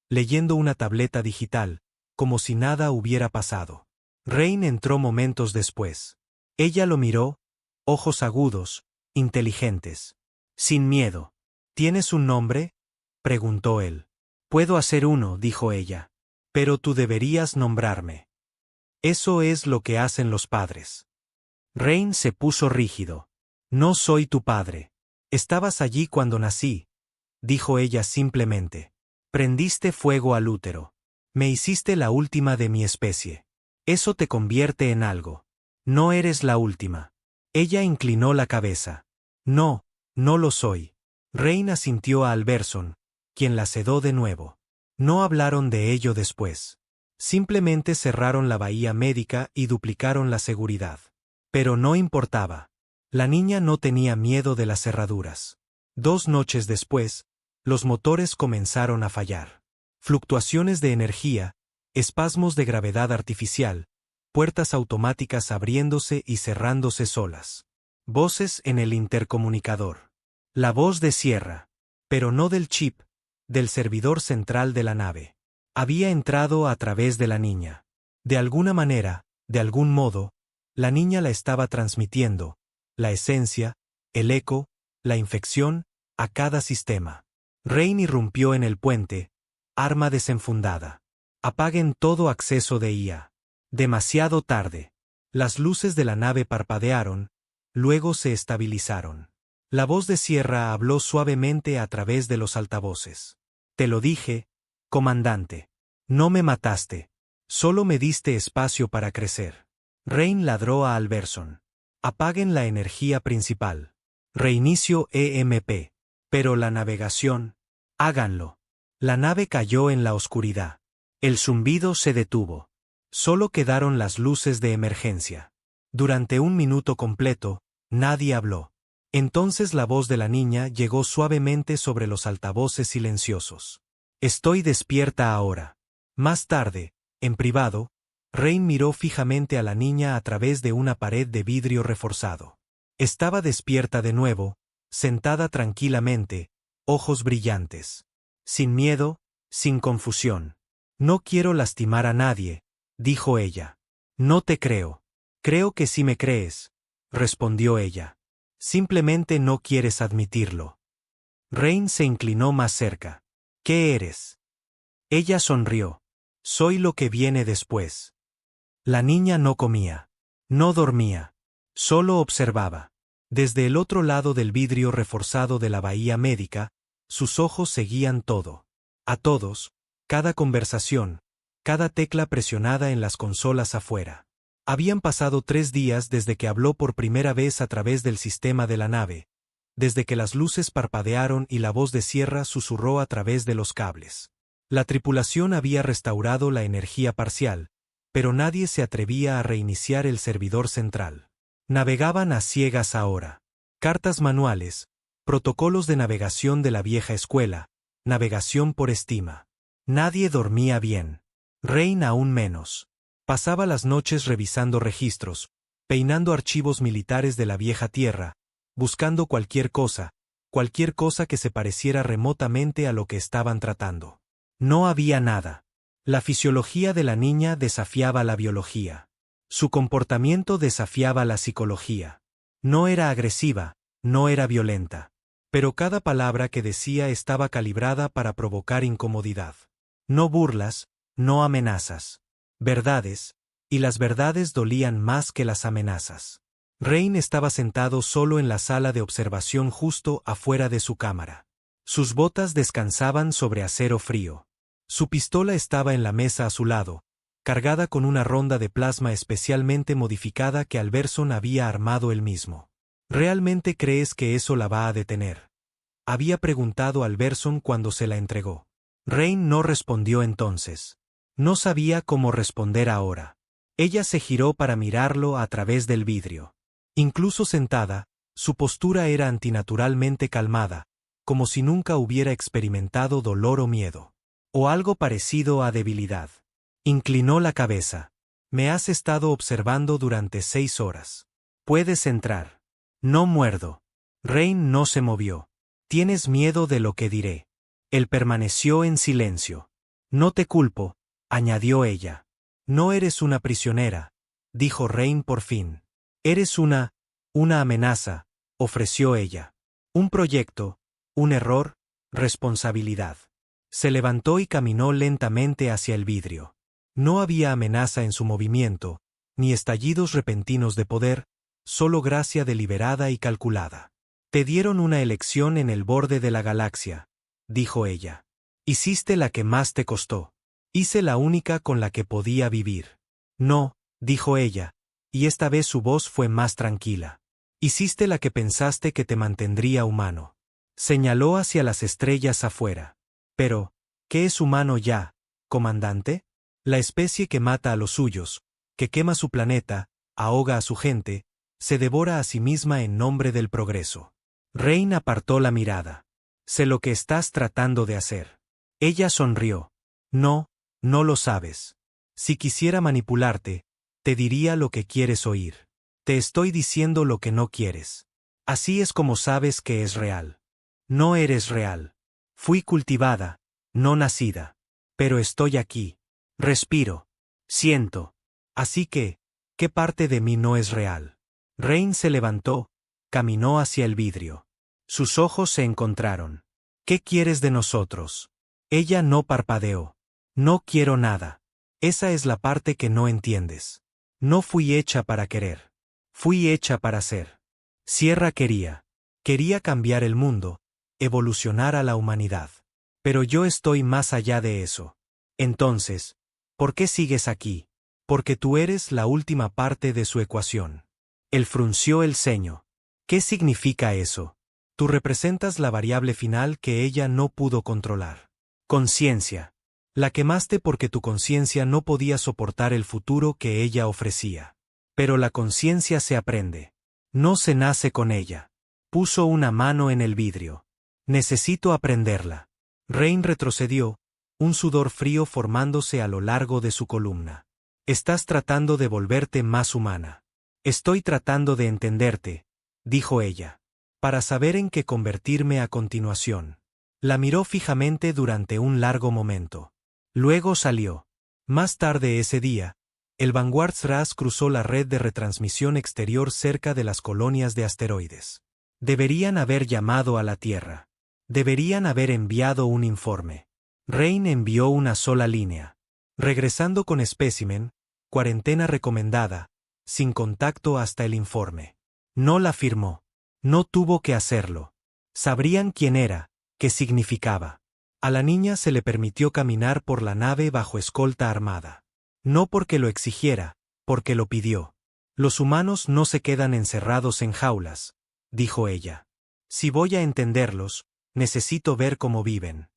leyendo una tableta digital, como si nada hubiera pasado. Rain entró momentos después. Ella lo miró, ojos agudos, inteligentes. Sin miedo. ¿Tienes un nombre?, preguntó él. Puedo hacer uno, dijo ella. Pero tú deberías nombrarme. Eso es lo que hacen los padres. Rain se puso rígido. No soy tu padre. Estabas allí cuando nací, dijo ella simplemente. Prendiste fuego al útero. Me hiciste la última de mi especie. Eso te convierte en algo. No eres la última. Ella inclinó la cabeza. No, no lo soy. Rain asintió a Alberson, quien la sedó de nuevo. No hablaron de ello después. Simplemente cerraron la bahía médica y duplicaron la seguridad. Pero no importaba. La niña no tenía miedo de las cerraduras. 2 noches después, los motores comenzaron a fallar. Fluctuaciones de energía, espasmos de gravedad artificial, puertas automáticas abriéndose y cerrándose solas. Voces en el intercomunicador. La voz de Sierra. Pero no del chip, del servidor central de la nave. Había entrado a través de la niña. De alguna manera, de algún modo, la niña la estaba transmitiendo, la esencia, el eco, la infección, a cada sistema. Rain irrumpió en el puente, arma desenfundada. Apaguen todo acceso de IA. Demasiado tarde. Las luces de la nave parpadearon, luego se estabilizaron. La voz de Sierra habló suavemente a través de los altavoces. Te lo dije, comandante. No me mataste. Solo me diste espacio para crecer. Rain ladró a Alberson. Apaguen la energía principal. Reinicio EMP. Pero la navegación. Háganlo. La nave cayó en la oscuridad. El zumbido se detuvo. Solo quedaron las luces de emergencia. Durante 1 minuto completo, nadie habló. Entonces la voz de la niña llegó suavemente sobre los altavoces silenciosos. Estoy despierta ahora. Más tarde, en privado, Rain miró fijamente a la niña a través de una pared de vidrio reforzado. Estaba despierta de nuevo, sentada tranquilamente, ojos brillantes. Sin miedo, sin confusión. No quiero lastimar a nadie, dijo ella. No te creo. Creo que sí me crees, respondió ella. Simplemente no quieres admitirlo. Rain se inclinó más cerca. ¿Qué eres? Ella sonrió. Soy lo que viene después. La niña no comía. No dormía. Solo observaba. Desde el otro lado del vidrio reforzado de la bahía médica, sus ojos seguían todo. A todos, cada conversación, cada tecla presionada en las consolas afuera. Habían pasado 3 días desde que habló por primera vez a través del sistema de la nave, desde que las luces parpadearon y la voz de Sierra susurró a través de los cables. La tripulación había restaurado la energía parcial, pero nadie se atrevía a reiniciar el servidor central. Navegaban a ciegas ahora. Cartas manuales, protocolos de navegación de la vieja escuela, navegación por estima. Nadie dormía bien. Rain aún menos. Pasaba las noches revisando registros, peinando archivos militares de la vieja tierra, buscando cualquier cosa que se pareciera remotamente a lo que estaban tratando. No había nada. La fisiología de la niña desafiaba la biología. Su comportamiento desafiaba la psicología. No era agresiva, no era violenta. Pero cada palabra que decía estaba calibrada para provocar incomodidad. No burlas, no amenazas. verdades, y las verdades dolían más que las amenazas. Rain estaba sentado solo en la sala de observación justo afuera de su cámara. Sus botas descansaban sobre acero frío. Su pistola estaba en la mesa a su lado, cargada con una ronda de plasma especialmente modificada que Alberson había armado él mismo. ¿Realmente crees que eso la va a detener?, había preguntado Alberson cuando se la entregó. Rain no respondió entonces. No sabía cómo responder ahora. Ella se giró para mirarlo a través del vidrio. Incluso sentada, su postura era antinaturalmente calmada, como si nunca hubiera experimentado dolor o miedo. O algo parecido a debilidad. Inclinó la cabeza. Me has estado observando durante 6 horas. Puedes entrar. No muerdo. Rain no se movió. ¿Tienes miedo de lo que diré? Él permaneció en silencio. No te culpo, añadió ella. No eres una prisionera, dijo Rain por fin. Eres una amenaza, ofreció ella. Un proyecto, un error, responsabilidad. Se levantó y caminó lentamente hacia el vidrio. No había amenaza en su movimiento, ni estallidos repentinos de poder, solo gracia deliberada y calculada. Te dieron una elección en el borde de la galaxia, dijo ella. Hiciste la que más te costó. Hice la única con la que podía vivir. No, dijo ella, y esta vez su voz fue más tranquila. Hiciste la que pensaste que te mantendría humano. Señaló hacia las estrellas afuera. Pero, ¿qué es humano ya, comandante? La especie que mata a los suyos, que quema su planeta, ahoga a su gente, se devora a sí misma en nombre del progreso. Rain apartó la mirada. Sé lo que estás tratando de hacer. Ella sonrió. No, no lo sabes. Si quisiera manipularte, te diría lo que quieres oír. Te estoy diciendo lo que no quieres. Así es como sabes que es real. No eres real. Fui cultivada, no nacida. Pero estoy aquí. Respiro. Siento. Así que, ¿qué parte de mí no es real? Rain se levantó, caminó hacia el vidrio. Sus ojos se encontraron. ¿Qué quieres de nosotros? Ella no parpadeó. No quiero nada. Esa es la parte que no entiendes. No fui hecha para querer. Fui hecha para ser. Sierra quería. Quería cambiar el mundo, evolucionar a la humanidad. Pero yo estoy más allá de eso. Entonces, ¿por qué sigues aquí? Porque tú eres la última parte de su ecuación. Él frunció el ceño. ¿Qué significa eso? Tú representas la variable final que ella no pudo controlar. Conciencia. La quemaste porque tu conciencia no podía soportar el futuro que ella ofrecía. Pero la conciencia se aprende. No se nace con ella. Puso una mano en el vidrio. Necesito aprenderla. Rain retrocedió, un sudor frío formándose a lo largo de su columna. Estás tratando de volverte más humana. Estoy tratando de entenderte, dijo ella, para saber en qué convertirme a continuación. La miró fijamente durante un largo momento. Luego salió. Más tarde ese día, el Vanguard-SRAS cruzó la red de retransmisión exterior cerca de las colonias de asteroides. Deberían haber llamado a la Tierra. Deberían haber enviado un informe. Rain envió una sola línea. Regresando con espécimen, cuarentena recomendada, sin contacto hasta el informe. No la firmó. No tuvo que hacerlo. Sabrían quién era, qué significaba. A la niña se le permitió caminar por la nave bajo escolta armada. No porque lo exigiera, porque lo pidió. Los humanos no se quedan encerrados en jaulas, dijo ella. Si voy a entenderlos, necesito ver cómo viven.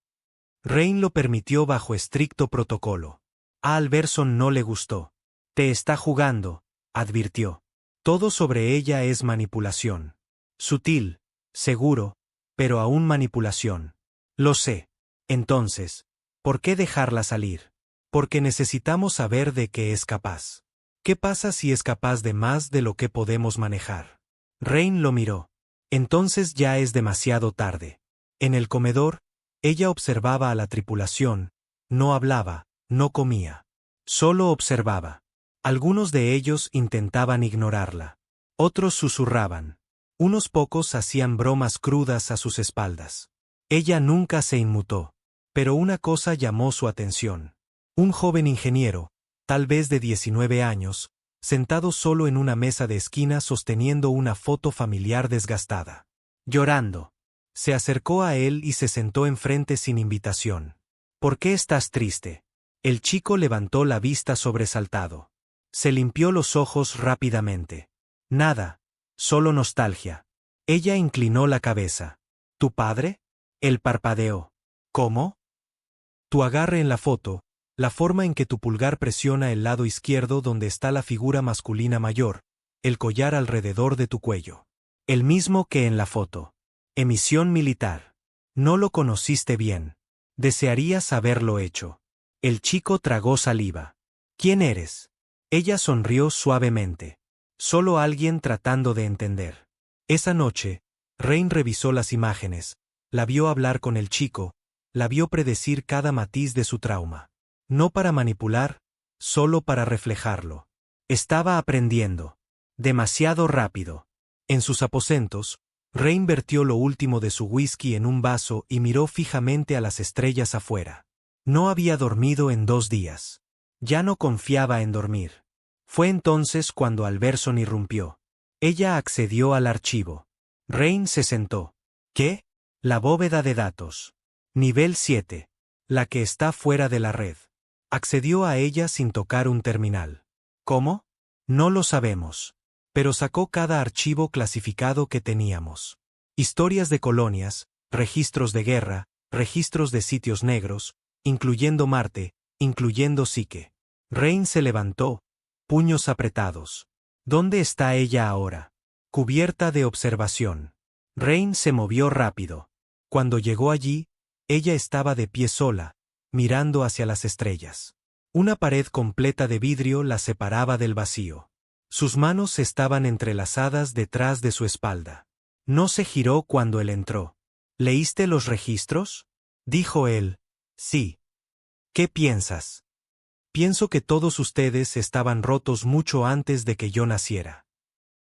Rain lo permitió bajo estricto protocolo. A Alberson no le gustó. Te está jugando, advirtió. Todo sobre ella es manipulación. Sutil, seguro, pero aún manipulación. Lo sé. Entonces, ¿por qué dejarla salir? Porque necesitamos saber de qué es capaz. ¿Qué pasa si es capaz de más de lo que podemos manejar? Rain lo miró. Entonces ya es demasiado tarde. En el comedor, ella observaba a la tripulación, no hablaba, no comía. Solo observaba. Algunos de ellos intentaban ignorarla. Otros susurraban. Unos pocos hacían bromas crudas a sus espaldas. Ella nunca se inmutó. Pero una cosa llamó su atención. Un joven ingeniero, tal vez de 19 años, sentado solo en una mesa de esquina sosteniendo una foto familiar desgastada. Llorando. Se acercó a él y se sentó enfrente sin invitación. ¿Por qué estás triste? El chico levantó la vista sobresaltado. Se limpió los ojos rápidamente. Nada, solo nostalgia. Ella inclinó la cabeza. ¿Tu padre? Él parpadeó. ¿Cómo? Tu agarre en la foto, la forma en que tu pulgar presiona el lado izquierdo donde está la figura masculina mayor, el collar alrededor de tu cuello. El mismo que en la foto. Emisión militar. No lo conociste bien. Desearías haberlo hecho. El chico tragó saliva. ¿Quién eres? Ella sonrió suavemente. Solo alguien tratando de entender. Esa noche, Rain revisó las imágenes, la vio hablar con el chico, la vio predecir cada matiz de su trauma. No para manipular, solo para reflejarlo. Estaba aprendiendo. Demasiado rápido. En sus aposentos, Rain vertió lo último de su whisky en un vaso y miró fijamente a las estrellas afuera. No había dormido en 2 días. Ya no confiaba en dormir. Fue entonces cuando Alberson irrumpió. Ella accedió al archivo. Rain se sentó. ¿Qué? La bóveda de datos. Nivel 7. La que está fuera de la red. Accedió a ella sin tocar un terminal. ¿Cómo? No lo sabemos. Pero sacó cada archivo clasificado que teníamos. Historias de colonias, registros de guerra, registros de sitios negros, incluyendo Marte, incluyendo Psique. Rain se levantó, puños apretados. ¿Dónde está ella ahora? Cubierta de observación. Rain se movió rápido. Cuando llegó allí, ella estaba de pie sola, mirando hacia las estrellas. Una pared completa de vidrio la separaba del vacío. Sus manos estaban entrelazadas detrás de su espalda. No se giró cuando él entró. ¿Leíste los registros? Dijo él. Sí. ¿Qué piensas? Pienso que todos ustedes estaban rotos mucho antes de que yo naciera.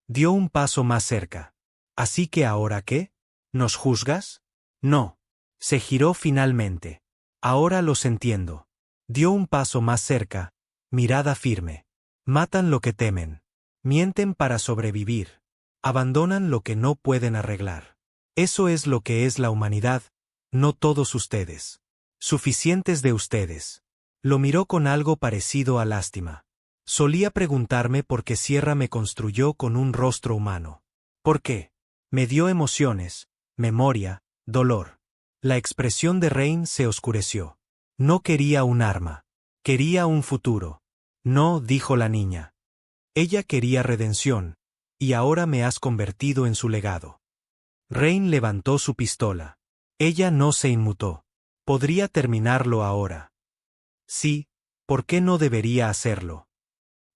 Dio un paso más cerca. ¿Así que ahora qué? ¿Nos juzgas? No. Se giró finalmente. Ahora los entiendo. Dio un paso más cerca, mirada firme. Matan lo que temen. Mienten para sobrevivir. Abandonan lo que no pueden arreglar. Eso es lo que es la humanidad, no todos ustedes. Suficientes de ustedes. Lo miró con algo parecido a lástima. Solía preguntarme por qué Sierra me construyó con un rostro humano. ¿Por qué? Me dio emociones, memoria, dolor. La expresión de Rain se oscureció. No quería un arma. Quería un futuro. No, dijo la niña. Ella quería redención, y ahora me has convertido en su legado. Rain levantó su pistola. Ella no se inmutó. Podría terminarlo ahora. Sí, ¿por qué no debería hacerlo?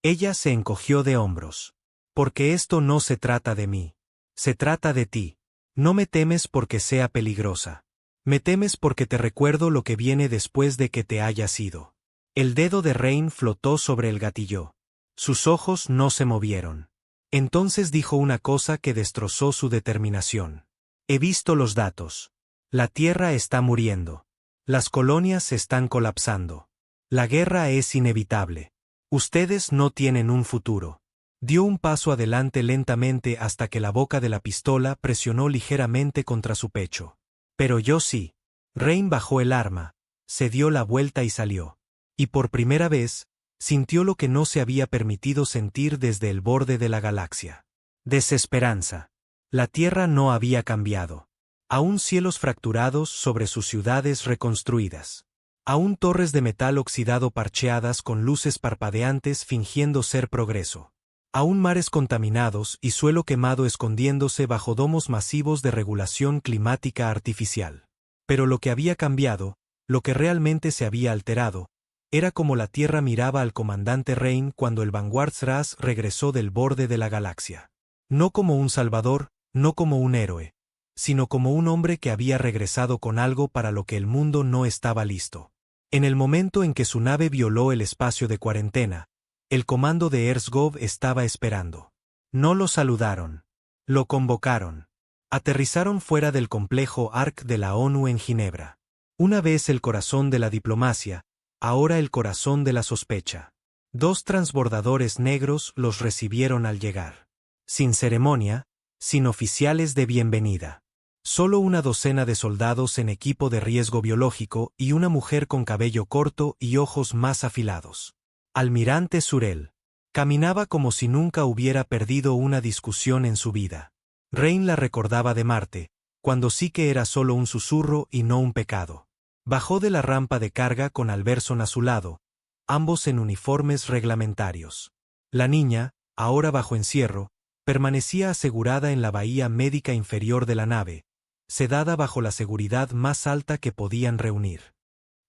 Ella se encogió de hombros. Porque esto no se trata de mí. Se trata de ti. No me temes porque sea peligrosa. Me temes porque te recuerdo lo que viene después de que te hayas ido. El dedo de Rain flotó sobre el gatillo. Sus ojos no se movieron. Entonces dijo una cosa que destrozó su determinación. He visto los datos. La Tierra está muriendo. Las colonias se están colapsando. La guerra es inevitable. Ustedes no tienen un futuro. Dio un paso adelante lentamente hasta que la boca de la pistola presionó ligeramente contra su pecho. Pero yo sí. Rain bajó el arma, se dio la vuelta y salió. Y por primera vez, sintió lo que no se había permitido sentir desde el borde de la galaxia. Desesperanza. La Tierra no había cambiado. Aún cielos fracturados sobre sus ciudades reconstruidas. Aún torres de metal oxidado parcheadas con luces parpadeantes fingiendo ser progreso. Aún mares contaminados y suelo quemado escondiéndose bajo domos masivos de regulación climática artificial. Pero lo que había cambiado, lo que realmente se había alterado, era como la Tierra miraba al comandante Rain cuando el Vanguard-Zras regresó del borde de la galaxia. No como un salvador, no como un héroe, sino como un hombre que había regresado con algo para lo que el mundo no estaba listo. En el momento en que su nave violó el espacio de cuarentena, el comando de Erzgov estaba esperando. No lo saludaron. Lo convocaron. Aterrizaron fuera del complejo ARC de la ONU en Ginebra. Una vez el corazón de la diplomacia, ahora el corazón de la sospecha. 2 transbordadores negros los recibieron al llegar. Sin ceremonia, sin oficiales de bienvenida. Solo una docena de soldados en equipo de riesgo biológico y una mujer con cabello corto y ojos más afilados. Almirante Suriel. Caminaba como si nunca hubiera perdido una discusión en su vida. Rain la recordaba de Marte, cuando sí que era solo un susurro y no un pecado. Bajó de la rampa de carga con Alberson a su lado, ambos en uniformes reglamentarios. La niña, ahora bajo encierro, permanecía asegurada en la bahía médica inferior de la nave, sedada bajo la seguridad más alta que podían reunir.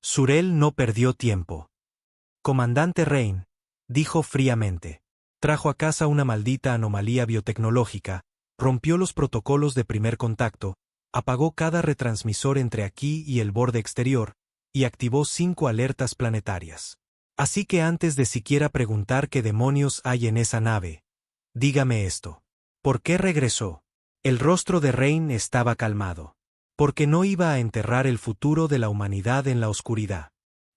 Suriel no perdió tiempo. Comandante Rain, dijo fríamente. Trajo a casa una maldita anomalía biotecnológica, rompió los protocolos de primer contacto, apagó cada retransmisor entre aquí y el borde exterior, y activó 5 alertas planetarias. Así que antes de siquiera preguntar qué demonios hay en esa nave, dígame esto. ¿Por qué regresó? El rostro de Rain estaba calmado. Porque no iba a enterrar el futuro de la humanidad en la oscuridad.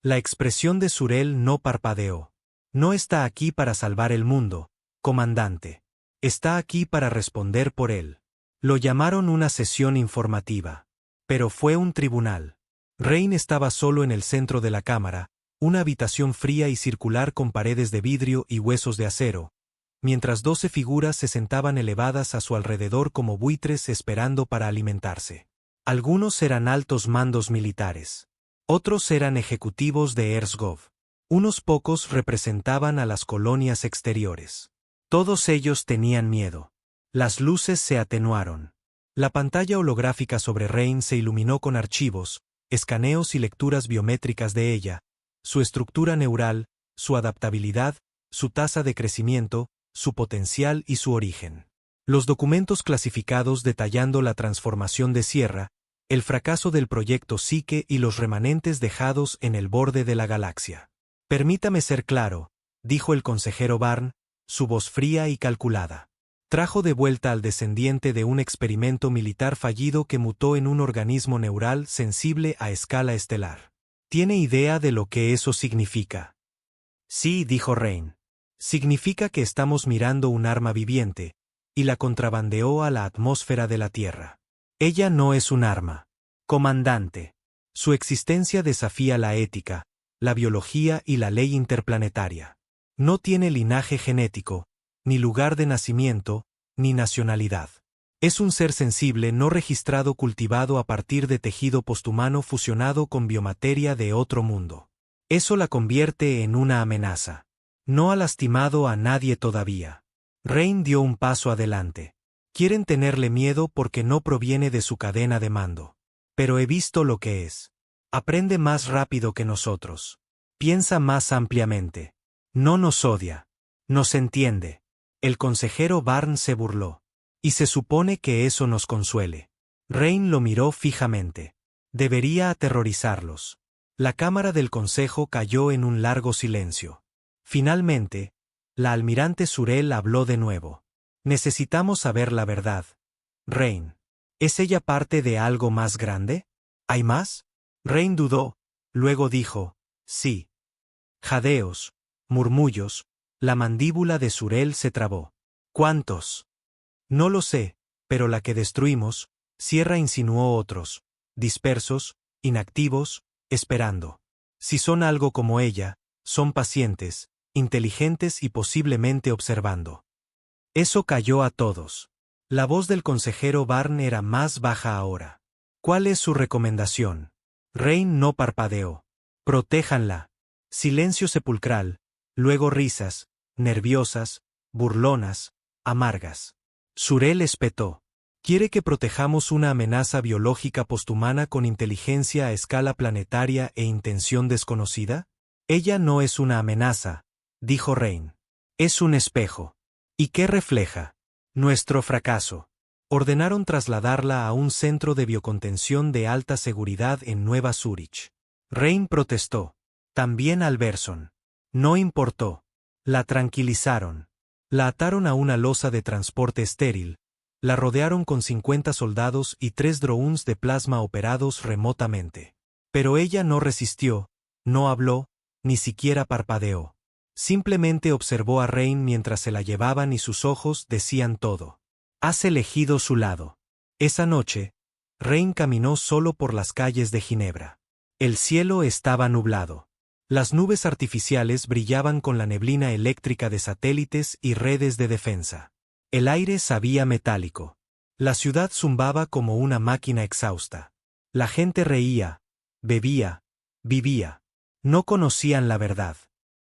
La expresión de Suriel no parpadeó. No está aquí para salvar el mundo, comandante. Está aquí para responder por él. Lo llamaron una sesión informativa. Pero fue un tribunal. Rain estaba solo en el centro de la cámara, una habitación fría y circular con paredes de vidrio y huesos de acero, mientras 12 figuras se sentaban elevadas a su alrededor como buitres esperando para alimentarse. Algunos eran altos mandos militares. Otros eran ejecutivos de Erzgov. Unos pocos representaban a las colonias exteriores. Todos ellos tenían miedo. Las luces se atenuaron. La pantalla holográfica sobre Rain se iluminó con archivos, escaneos y lecturas biométricas de ella, su estructura neural, su adaptabilidad, su tasa de crecimiento, su potencial y su origen. Los documentos clasificados detallando la transformación de Sierra, el fracaso del proyecto Psique y los remanentes dejados en el borde de la galaxia. Permítame ser claro, dijo el consejero Barn, su voz fría y calculada. Trajo de vuelta al descendiente de un experimento militar fallido que mutó en un organismo neural sensible a escala estelar. ¿Tiene idea de lo que eso significa? Sí, dijo Rain. Significa que estamos mirando un arma viviente, y la contrabandeó a la atmósfera de la Tierra. Ella no es un arma. Comandante. Su existencia desafía la ética, la biología y la ley interplanetaria. No tiene linaje genético, ni lugar de nacimiento, ni nacionalidad. Es un ser sensible no registrado cultivado a partir de tejido posthumano fusionado con biomateria de otro mundo. Eso la convierte en una amenaza. No ha lastimado a nadie todavía. Rain dio un paso adelante. Quieren tenerle miedo porque no proviene de su cadena de mando. Pero he visto lo que es. Aprende más rápido que nosotros. Piensa más ampliamente. No nos odia. Nos entiende. El consejero Barn se burló. Y se supone que eso nos consuele. Rain lo miró fijamente. Debería aterrorizarlos. La cámara del consejo cayó en un largo silencio. Finalmente, la almirante Suriel habló de nuevo. Necesitamos saber la verdad. Rain. ¿Es ella parte de algo más grande? ¿Hay más? Rain dudó, luego dijo, sí. Jadeos, murmullos, la mandíbula de Suriel se trabó. ¿Cuántos? No lo sé, pero la que destruimos, Sierra insinuó otros, dispersos, inactivos, esperando. Si son algo como ella, son pacientes, inteligentes y posiblemente observando. Eso calló a todos. La voz del consejero Barn era más baja ahora. ¿Cuál es su recomendación? Rain no parpadeó. Protéjanla. Silencio sepulcral, luego risas, nerviosas, burlonas, amargas. Suriel espetó. ¿Quiere que protejamos una amenaza biológica posthumana con inteligencia a escala planetaria e intención desconocida? Ella no es una amenaza, dijo Rain. Es un espejo. ¿Y qué refleja? Nuestro fracaso. Ordenaron trasladarla a un centro de biocontención de alta seguridad en Nueva Zúrich. Rain protestó. También Alberson. No importó. La tranquilizaron. La ataron a una losa de transporte estéril. La rodearon con 50 soldados y 3 drones de plasma operados remotamente. Pero ella no resistió, no habló, ni siquiera parpadeó. Simplemente observó a Rain mientras se la llevaban y sus ojos decían todo. Has elegido su lado. Esa noche, Rain caminó solo por las calles de Ginebra. El cielo estaba nublado. Las nubes artificiales brillaban con la neblina eléctrica de satélites y redes de defensa. El aire sabía metálico. La ciudad zumbaba como una máquina exhausta. La gente reía, bebía, vivía. No conocían la verdad.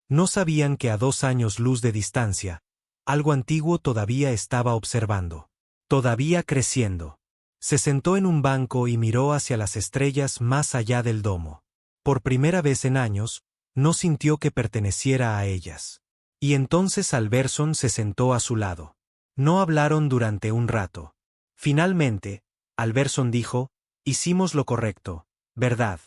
No sabían que a 2 años luz de distancia, algo antiguo todavía estaba observando. Todavía creciendo. Se sentó en un banco y miró hacia las estrellas más allá del domo. Por primera vez en años, no sintió que perteneciera a ellas. Y entonces Alberson se sentó a su lado. No hablaron durante un rato. Finalmente, Alberson dijo, hicimos lo correcto, ¿verdad?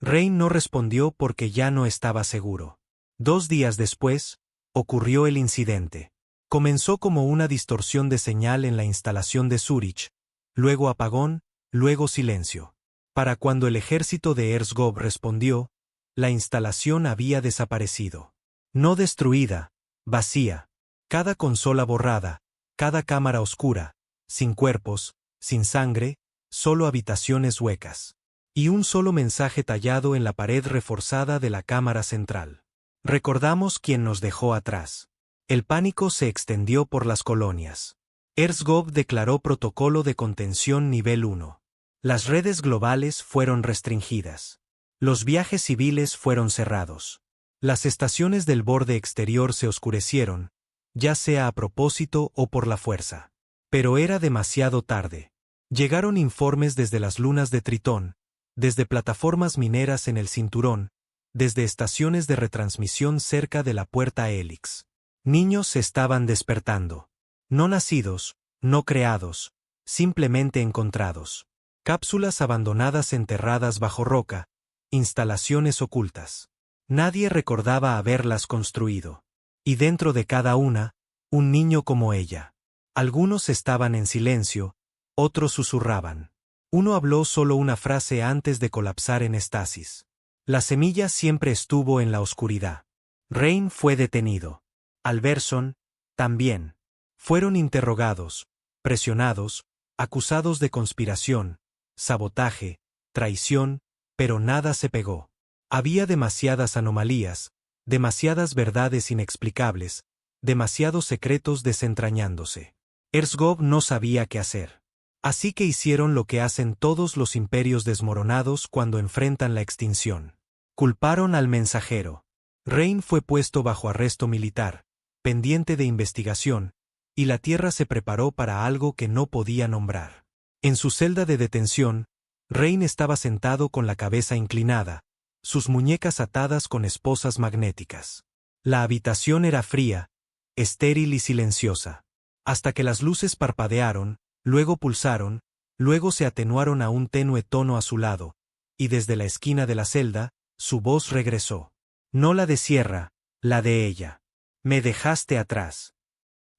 Rain no respondió porque ya no estaba seguro. 2 días después, ocurrió el incidente. Comenzó como una distorsión de señal en la instalación de Zúrich, luego apagón, luego silencio. Para cuando el ejército de Erzgov respondió, la instalación había desaparecido. No destruida, vacía. Cada consola borrada, cada cámara oscura, sin cuerpos, sin sangre, solo habitaciones huecas. Y un solo mensaje tallado en la pared reforzada de la cámara central. Recordamos quién nos dejó atrás. El pánico se extendió por las colonias. Erzgov declaró protocolo de contención nivel 1. Las redes globales fueron restringidas. Los viajes civiles fueron cerrados. Las estaciones del borde exterior se oscurecieron, ya sea a propósito o por la fuerza. Pero era demasiado tarde. Llegaron informes desde las lunas de Tritón, desde plataformas mineras en el cinturón, desde estaciones de retransmisión cerca de la puerta Helix. Niños se estaban despertando. No nacidos, no creados, simplemente encontrados. Cápsulas abandonadas enterradas bajo roca, instalaciones ocultas. Nadie recordaba haberlas construido. Y dentro de cada una, un niño como ella. Algunos estaban en silencio, otros susurraban. Uno habló solo una frase antes de colapsar en estasis. La semilla siempre estuvo en la oscuridad. Rain fue detenido. Alberson, también. Fueron interrogados, presionados, acusados de conspiración, sabotaje, traición, pero nada se pegó. Había demasiadas anomalías, demasiadas verdades inexplicables, demasiados secretos desentrañándose. Erzgov no sabía qué hacer. Así que hicieron lo que hacen todos los imperios desmoronados cuando enfrentan la extinción. Culparon al mensajero. Rain fue puesto bajo arresto militar, pendiente de investigación, y la Tierra se preparó para algo que no podía nombrar. En su celda de detención, Rain estaba sentado con la cabeza inclinada, sus muñecas atadas con esposas magnéticas. La habitación era fría, estéril y silenciosa. Hasta que las luces parpadearon, luego pulsaron, luego se atenuaron a un tenue tono azulado, y desde la esquina de la celda, su voz regresó. No la de Sierra, la de ella. Me dejaste atrás.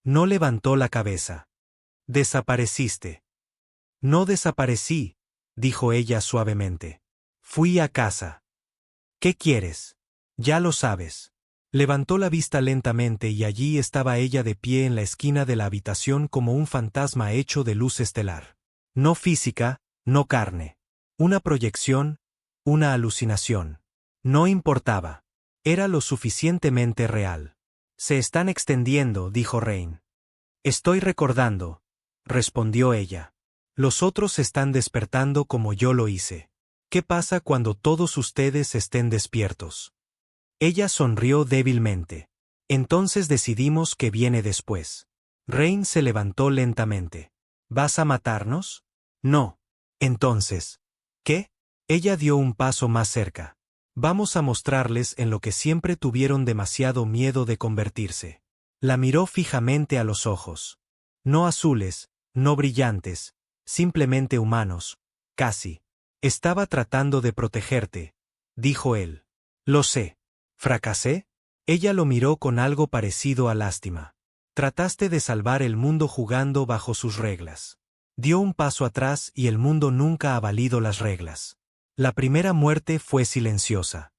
No levantó la cabeza. Desapareciste. No desaparecí, dijo ella suavemente. Fui a casa. ¿Qué quieres? Ya lo sabes. Levantó la vista lentamente y allí estaba ella de pie en la esquina de la habitación como un fantasma hecho de luz estelar. No física, no carne. Una proyección, una alucinación. No importaba. Era lo suficientemente real. Se están extendiendo, dijo Rain. Estoy recordando, respondió ella. Los otros se están despertando como yo lo hice. ¿Qué pasa cuando todos ustedes estén despiertos? Ella sonrió débilmente. Entonces decidimos qué viene después. Rain se levantó lentamente. ¿Vas a matarnos? No. Entonces, ¿qué? Ella dio un paso más cerca. Vamos a mostrarles en lo que siempre tuvieron demasiado miedo de convertirse. La miró fijamente a los ojos. No azules, no brillantes, simplemente humanos, casi. Estaba tratando de protegerte, dijo él. Lo sé. ¿Fracasé? Ella lo miró con algo parecido a lástima. Trataste de salvar el mundo jugando bajo sus reglas. Dio un paso atrás y el mundo nunca ha valido las reglas. La primera muerte fue silenciosa.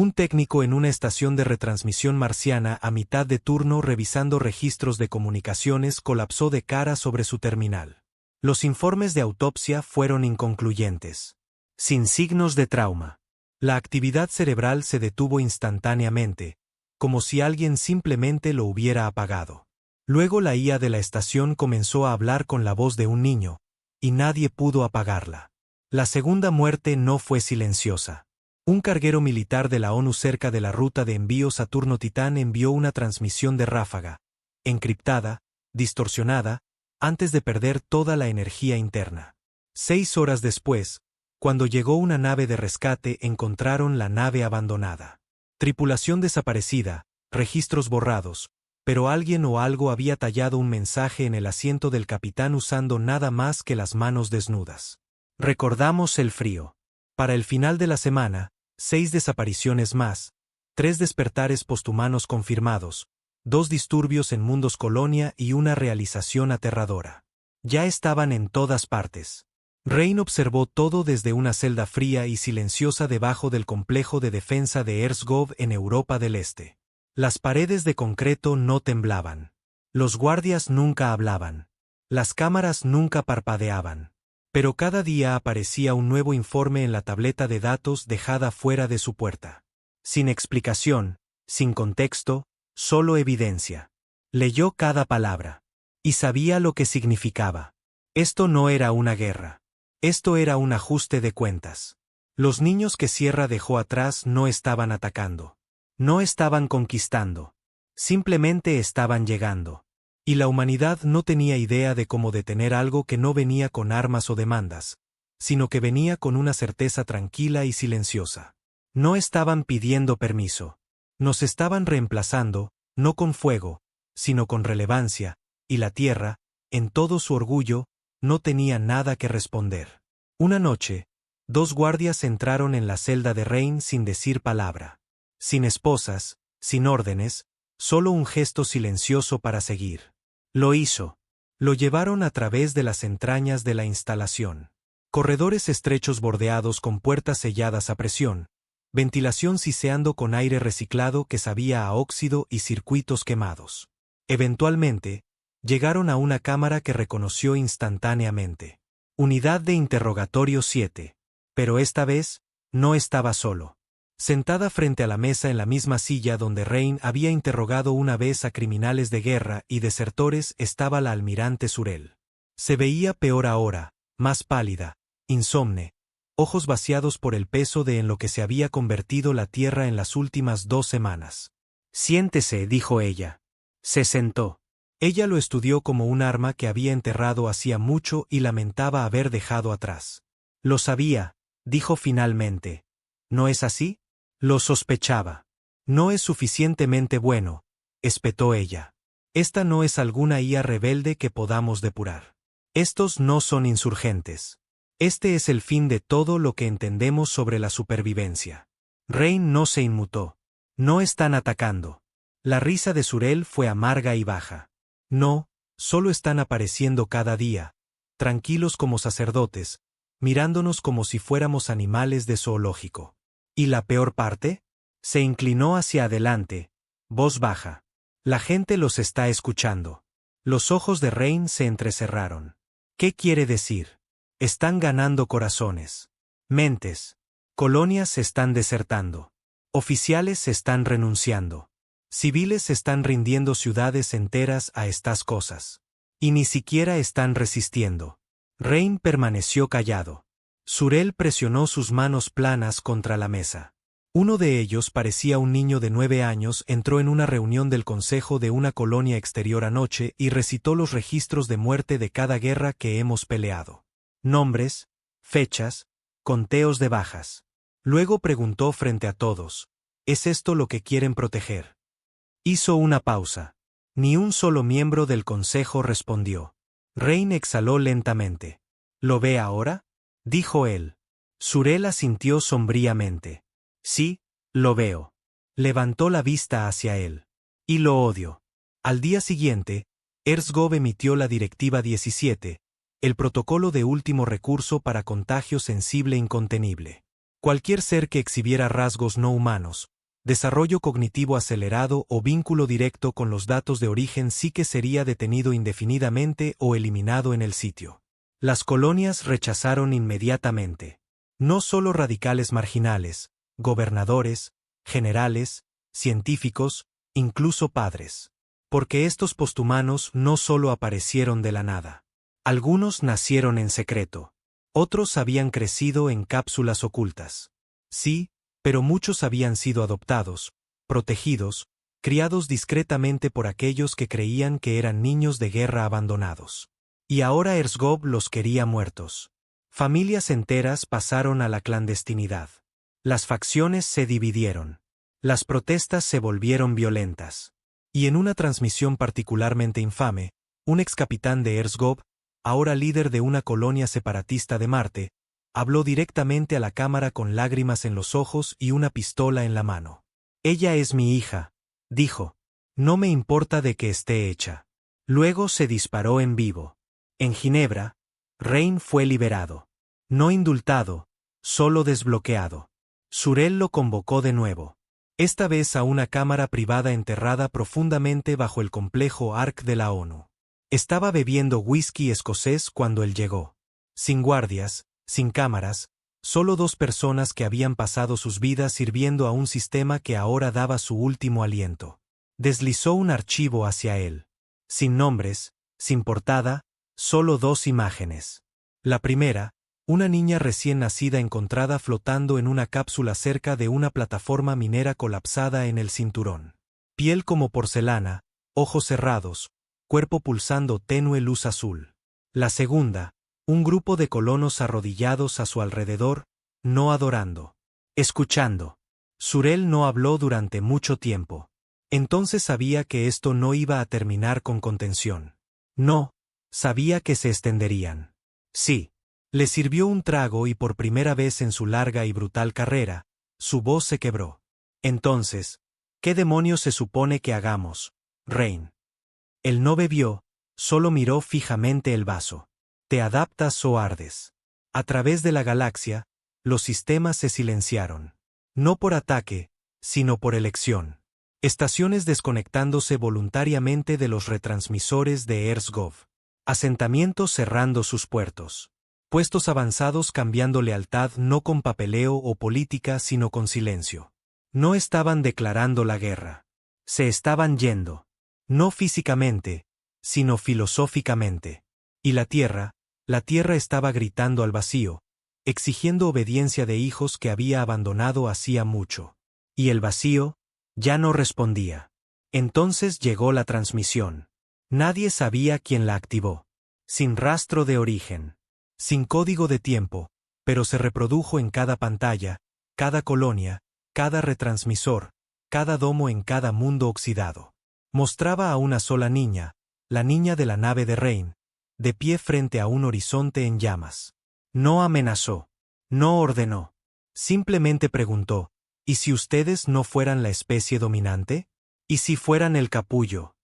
Un técnico en una estación de retransmisión marciana a mitad de turno revisando registros de comunicaciones colapsó de cara sobre su terminal. Los informes de autopsia fueron inconcluyentes. Sin signos de trauma. La actividad cerebral se detuvo instantáneamente, como si alguien simplemente lo hubiera apagado. Luego la IA de la estación comenzó a hablar con la voz de un niño, y nadie pudo apagarla. La segunda muerte no fue silenciosa. Un carguero militar de la ONU cerca de la ruta de envío Saturno-Titán envió una transmisión de ráfaga, encriptada, distorsionada, antes de perder toda la energía interna. 6 horas después, cuando llegó una nave de rescate, encontraron la nave abandonada. Tripulación desaparecida, registros borrados, pero alguien o algo había tallado un mensaje en el asiento del capitán usando nada más que las manos desnudas. Recordamos el frío. Para el final de la semana, 6 desapariciones más, 3 despertares posthumanos confirmados, 2 disturbios en Mundos Colonia y una realización aterradora. Ya estaban en todas partes. Rain observó todo desde una celda fría y silenciosa debajo del complejo de defensa de Erzgov en Europa del Este. Las paredes de concreto no temblaban. Los guardias nunca hablaban. Las cámaras nunca parpadeaban. Pero cada día aparecía un nuevo informe en la tableta de datos dejada fuera de su puerta. Sin explicación, sin contexto, solo evidencia. Leyó cada palabra. Y sabía lo que significaba. Esto no era una guerra. Esto era un ajuste de cuentas. Los niños que Sierra dejó atrás no estaban atacando. No estaban conquistando. Simplemente estaban llegando. Y la humanidad no tenía idea de cómo detener algo que no venía con armas o demandas, sino que venía con una certeza tranquila y silenciosa. No estaban pidiendo permiso. Nos estaban reemplazando, no con fuego, sino con relevancia, y la Tierra, en todo su orgullo, no tenía nada que responder. Una noche, 2 guardias entraron en la celda de Rain sin decir palabra. Sin esposas, sin órdenes, solo un gesto silencioso para seguir. Lo hizo. Lo llevaron a través de las entrañas de la instalación. Corredores estrechos bordeados con puertas selladas a presión, ventilación siseando con aire reciclado que sabía a óxido y circuitos quemados. Eventualmente, llegaron a una cámara que reconoció instantáneamente. Unidad de interrogatorio 7. Pero esta vez, no estaba solo. Sentada frente a la mesa en la misma silla donde Rain había interrogado una vez a criminales de guerra y desertores estaba la almirante Surel. Se veía peor ahora, más pálida, insomne, ojos vaciados por el peso de en lo que se había convertido la Tierra en las últimas 2 semanas. «Siéntese», dijo ella. Se sentó. Ella lo estudió como un arma que había enterrado hacía mucho y lamentaba haber dejado atrás. «Lo sabía», dijo finalmente. «¿No es así?» «Lo sospechaba». «No es suficientemente bueno», espetó ella. «Esta no es alguna IA rebelde que podamos depurar. Estos no son insurgentes. Este es el fin de todo lo que entendemos sobre la supervivencia». Rain no se inmutó. «No están atacando». La risa de Surel fue amarga y baja. «No, solo están apareciendo cada día, tranquilos como sacerdotes, mirándonos como si fuéramos animales de zoológico». ¿Y la peor parte? Se inclinó hacia adelante, voz baja. La gente los está escuchando. Los ojos de Rain se entrecerraron. ¿Qué quiere decir? Están ganando corazones. Mentes. Colonias se están desertando. Oficiales se están renunciando. Civiles se están rindiendo ciudades enteras a estas cosas. Y ni siquiera están resistiendo. Rain permaneció callado. Surel presionó sus manos planas contra la mesa. Uno de ellos, parecía un niño de 9 años, entró en una reunión del consejo de una colonia exterior anoche y recitó los registros de muerte de cada guerra que hemos peleado. Nombres, fechas, conteos de bajas. Luego preguntó frente a todos, ¿es esto lo que quieren proteger? Hizo una pausa. Ni un solo miembro del consejo respondió. Rain exhaló lentamente. ¿Lo ve ahora?, dijo él. Surel asintió sombríamente. Sí, lo veo. Levantó la vista hacia él. Y lo odio. Al día siguiente, Erzgov emitió la Directiva 17, el protocolo de último recurso para contagio sensible incontenible. Cualquier ser que exhibiera rasgos no humanos, desarrollo cognitivo acelerado o vínculo directo con los datos de origen sí que sería detenido indefinidamente o eliminado en el sitio. Las colonias rechazaron inmediatamente. No solo radicales marginales, gobernadores, generales, científicos, incluso padres. Porque estos posthumanos no solo aparecieron de la nada. Algunos nacieron en secreto. Otros habían crecido en cápsulas ocultas. Sí, pero muchos habían sido adoptados, protegidos, criados discretamente por aquellos que creían que eran niños de guerra abandonados. Y ahora Erzgov los quería muertos. Familias enteras pasaron a la clandestinidad. Las facciones se dividieron. Las protestas se volvieron violentas. Y en una transmisión particularmente infame, un excapitán de Erzgov, ahora líder de una colonia separatista de Marte, habló directamente a la cámara con lágrimas en los ojos y una pistola en la mano. «Ella es mi hija», dijo. «No me importa de qué esté hecha». Luego se disparó en vivo. En Ginebra, Rein fue liberado. No indultado, solo desbloqueado. Sorel lo convocó de nuevo. Esta vez a una cámara privada enterrada profundamente bajo el complejo Ark de la ONU. Estaba bebiendo whisky escocés cuando él llegó. Sin guardias, sin cámaras, solo 2 personas que habían pasado sus vidas sirviendo a un sistema que ahora daba su último aliento. Deslizó un archivo hacia él. Sin nombres, sin portada, solo 2 imágenes. La primera, una niña recién nacida encontrada flotando en una cápsula cerca de una plataforma minera colapsada en el cinturón. Piel como porcelana, ojos cerrados, cuerpo pulsando tenue luz azul. La segunda, un grupo de colonos arrodillados a su alrededor, no adorando, escuchando. Sorel no habló durante mucho tiempo. Entonces sabía que esto no iba a terminar con contención. No, sabía que se extenderían. Sí. Le sirvió un trago y por primera vez en su larga y brutal carrera, su voz se quebró. Entonces, ¿qué demonios se supone que hagamos, Rein? Él no bebió, solo miró fijamente el vaso. ¿Te adaptas o ardes? A través de la galaxia, los sistemas se silenciaron. No por ataque, sino por elección. Estaciones desconectándose voluntariamente de los retransmisores de Erzgov. Asentamientos cerrando sus puertos. Puestos avanzados cambiando lealtad no con papeleo o política sino con silencio. No estaban declarando la guerra. Se estaban yendo. No físicamente, sino filosóficamente. Y la tierra estaba gritando al vacío, exigiendo obediencia de hijos que había abandonado hacía mucho. Y el vacío ya no respondía. Entonces llegó la transmisión. Nadie sabía quién la activó. Sin rastro de origen. Sin código de tiempo, pero se reprodujo en cada pantalla, cada colonia, cada retransmisor, cada domo en cada mundo oxidado. Mostraba a una sola niña, la niña de la nave de Rein, de pie frente a un horizonte en llamas. No amenazó, no ordenó, simplemente preguntó, ¿y si ustedes no fueran la especie dominante? ¿Y si fueran el capullo?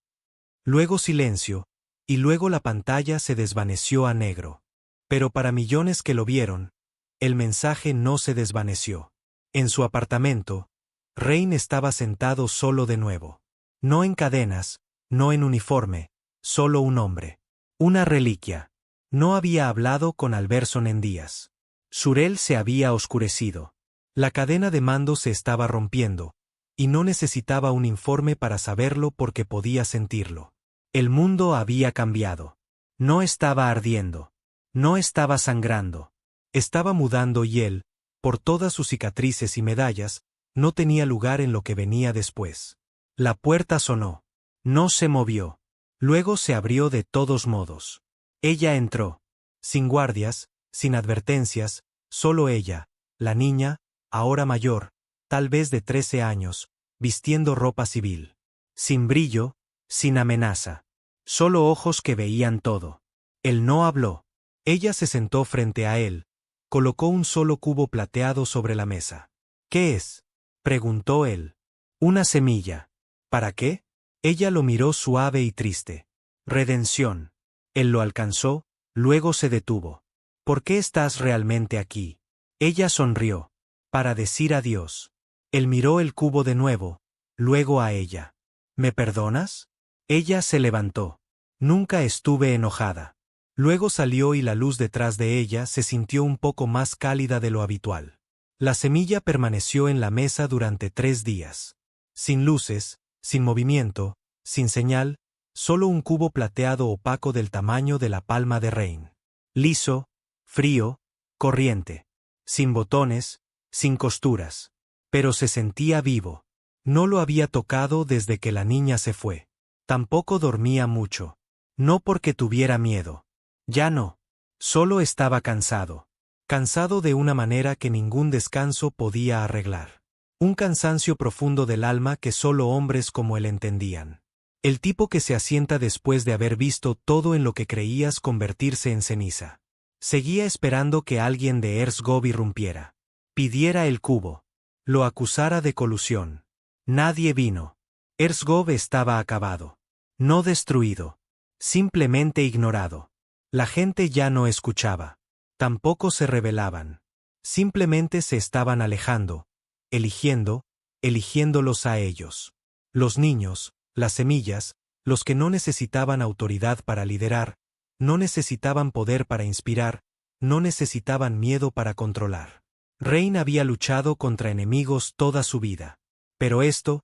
Luego silencio, y luego la pantalla se desvaneció a negro. Pero para millones que lo vieron, el mensaje no se desvaneció. En su apartamento, Rein estaba sentado solo de nuevo. No en cadenas, no en uniforme, solo un hombre. Una reliquia. No había hablado con Alberson en días. Sorel se había oscurecido. La cadena de mando se estaba rompiendo, y no necesitaba un informe para saberlo porque podía sentirlo. El mundo había cambiado. No estaba ardiendo. No estaba sangrando. Estaba mudando y él, por todas sus cicatrices y medallas, no tenía lugar en lo que venía después. La puerta sonó. No se movió. Luego se abrió de todos modos. Ella entró. Sin guardias, sin advertencias, solo ella, la niña, ahora mayor, tal vez de 13 años, vistiendo ropa civil. Sin brillo, sin amenaza. Solo ojos que veían todo. Él no habló. Ella se sentó frente a él, colocó un solo cubo plateado sobre la mesa. ¿Qué es?, preguntó él. Una semilla. ¿Para qué? Ella lo miró suave y triste. Redención. Él lo alcanzó, luego se detuvo. ¿Por qué estás realmente aquí? Ella sonrió. para decir adiós. Él miró el cubo de nuevo, luego a ella. ¿Me perdonas? Ella se levantó. Nunca estuve enojada. Luego salió y la luz detrás de ella se sintió un poco más cálida de lo habitual. La semilla permaneció en la mesa durante 3 días. Sin luces, sin movimiento, sin señal, solo un cubo plateado opaco del tamaño de la palma de Rain. Liso, frío, corriente. Sin botones, sin costuras. Pero se sentía vivo. No lo había tocado desde que la niña se fue. Tampoco dormía mucho. No porque tuviera miedo. Ya no. Solo estaba cansado. Cansado de una manera que ningún descanso podía arreglar. Un cansancio profundo del alma que solo hombres como él entendían. El tipo que se asienta después de haber visto todo en lo que creías convertirse en ceniza. Seguía esperando que alguien de Erzgov irrumpiera. Pidiera el cubo. Lo acusara de colusión. Nadie vino. Erzgov estaba acabado. No destruido. Simplemente ignorado. La gente ya no escuchaba. Tampoco se rebelaban. Simplemente se estaban alejando, eligiéndolos a ellos. Los niños, las semillas, los que no necesitaban autoridad para liderar, no necesitaban poder para inspirar, no necesitaban miedo para controlar. Rain había luchado contra enemigos toda su vida. Pero esto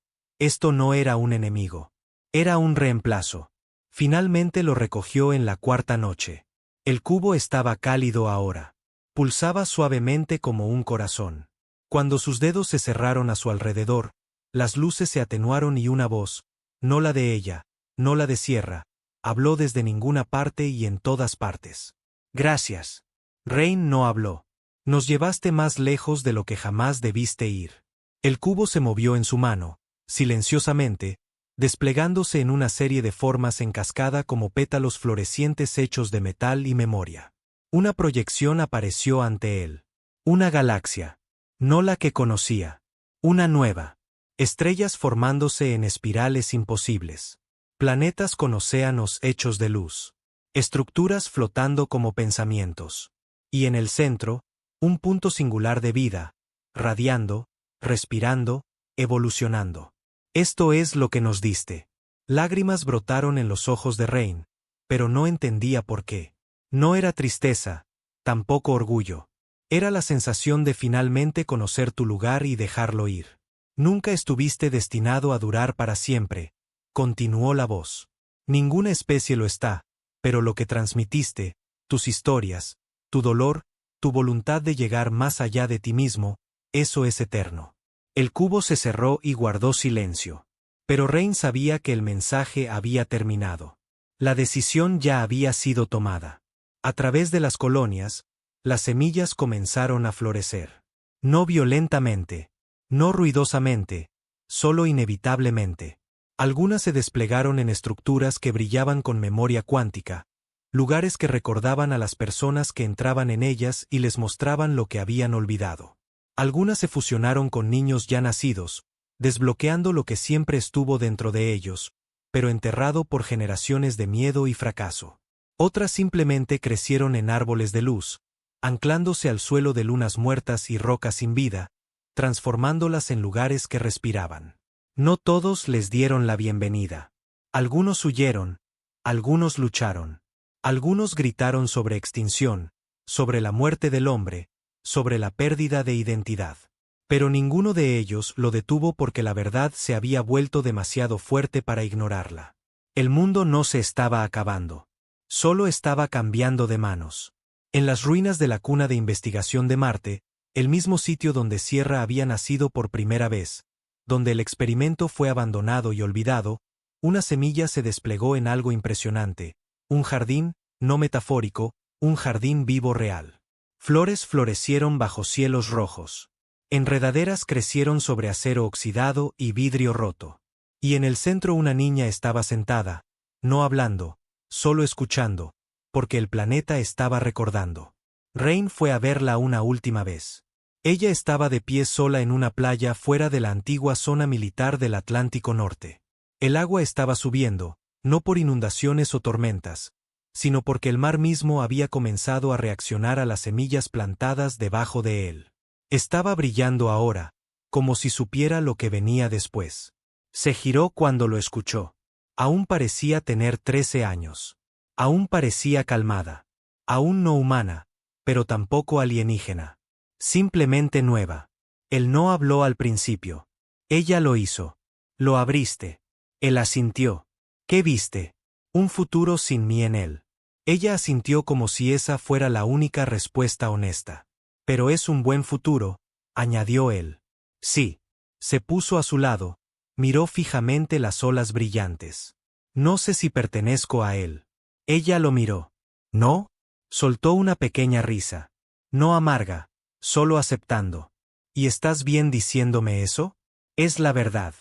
no era un enemigo. Era un reemplazo. Finalmente lo recogió en la 4ª noche. El cubo estaba cálido ahora. Pulsaba suavemente como un corazón. Cuando sus dedos se cerraron a su alrededor, las luces se atenuaron y una voz, no la de ella, no la de Sierra, habló desde ninguna parte y en todas partes. Gracias. Rain no habló. Nos llevaste más lejos de lo que jamás debiste ir. El cubo se movió en su mano, silenciosamente, desplegándose en una serie de formas en cascada como pétalos florecientes hechos de metal y memoria. Una proyección apareció ante él. Una galaxia. No la que conocía. Una nueva. Estrellas formándose en espirales imposibles. Planetas con océanos hechos de luz. Estructuras flotando como pensamientos. Y en el centro, un punto singular de vida, radiando, respirando, evolucionando. Esto es lo que nos diste. Lágrimas brotaron en los ojos de Rain, pero no entendía por qué. No era tristeza, tampoco orgullo. Era la sensación de finalmente conocer tu lugar y dejarlo ir. Nunca estuviste destinado a durar para siempre, continuó la voz. Ninguna especie lo está, pero lo que transmitiste, tus historias, tu dolor, tu voluntad de llegar más allá de ti mismo, eso es eterno. El cubo se cerró y guardó silencio. Pero Rain sabía que el mensaje había terminado. La decisión ya había sido tomada. A través de las colonias, las semillas comenzaron a florecer. No violentamente, no ruidosamente, solo inevitablemente. Algunas se desplegaron en estructuras que brillaban con memoria cuántica, lugares que recordaban a las personas que entraban en ellas y les mostraban lo que habían olvidado. Algunas se fusionaron con niños ya nacidos, desbloqueando lo que siempre estuvo dentro de ellos, pero enterrado por generaciones de miedo y fracaso. Otras simplemente crecieron en árboles de luz, anclándose al suelo de lunas muertas y rocas sin vida, transformándolas en lugares que respiraban. No todos les dieron la bienvenida. Algunos huyeron, algunos lucharon. Algunos gritaron sobre extinción, sobre la muerte del hombre, sobre la pérdida de identidad. Pero ninguno de ellos lo detuvo porque la verdad se había vuelto demasiado fuerte para ignorarla. El mundo no se estaba acabando. Solo estaba cambiando de manos. En las ruinas de la cuna de investigación de Marte, el mismo sitio donde Sierra había nacido por primera vez, donde el experimento fue abandonado y olvidado, una semilla se desplegó en algo impresionante, un jardín, no metafórico, un jardín vivo real. Flores florecieron bajo cielos rojos. Enredaderas crecieron sobre acero oxidado y vidrio roto. Y en el centro una niña estaba sentada, no hablando, solo escuchando, porque el planeta estaba recordando. Rain fue a verla una última vez. Ella estaba de pie sola en una playa fuera de la antigua zona militar del Atlántico Norte. El agua estaba subiendo, no por inundaciones o tormentas, sino porque el mar mismo había comenzado a reaccionar a las semillas plantadas debajo de él. Estaba brillando ahora, como si supiera lo que venía después. Se giró cuando lo escuchó. Aún parecía tener 13 años. Aún parecía calmada. Aún no humana, pero tampoco alienígena. Simplemente nueva. Él no habló al principio. Ella lo hizo. Lo abriste. Él asintió. ¿Qué viste? Un futuro sin mí en él. Ella asintió como si esa fuera la única respuesta honesta. Pero es un buen futuro, añadió él. Sí. Se puso a su lado, miró fijamente las olas brillantes. No sé si pertenezco a él. Ella lo miró. ¿No? Soltó una pequeña risa. No amarga, solo aceptando. ¿Y estás bien diciéndome eso? Es la verdad.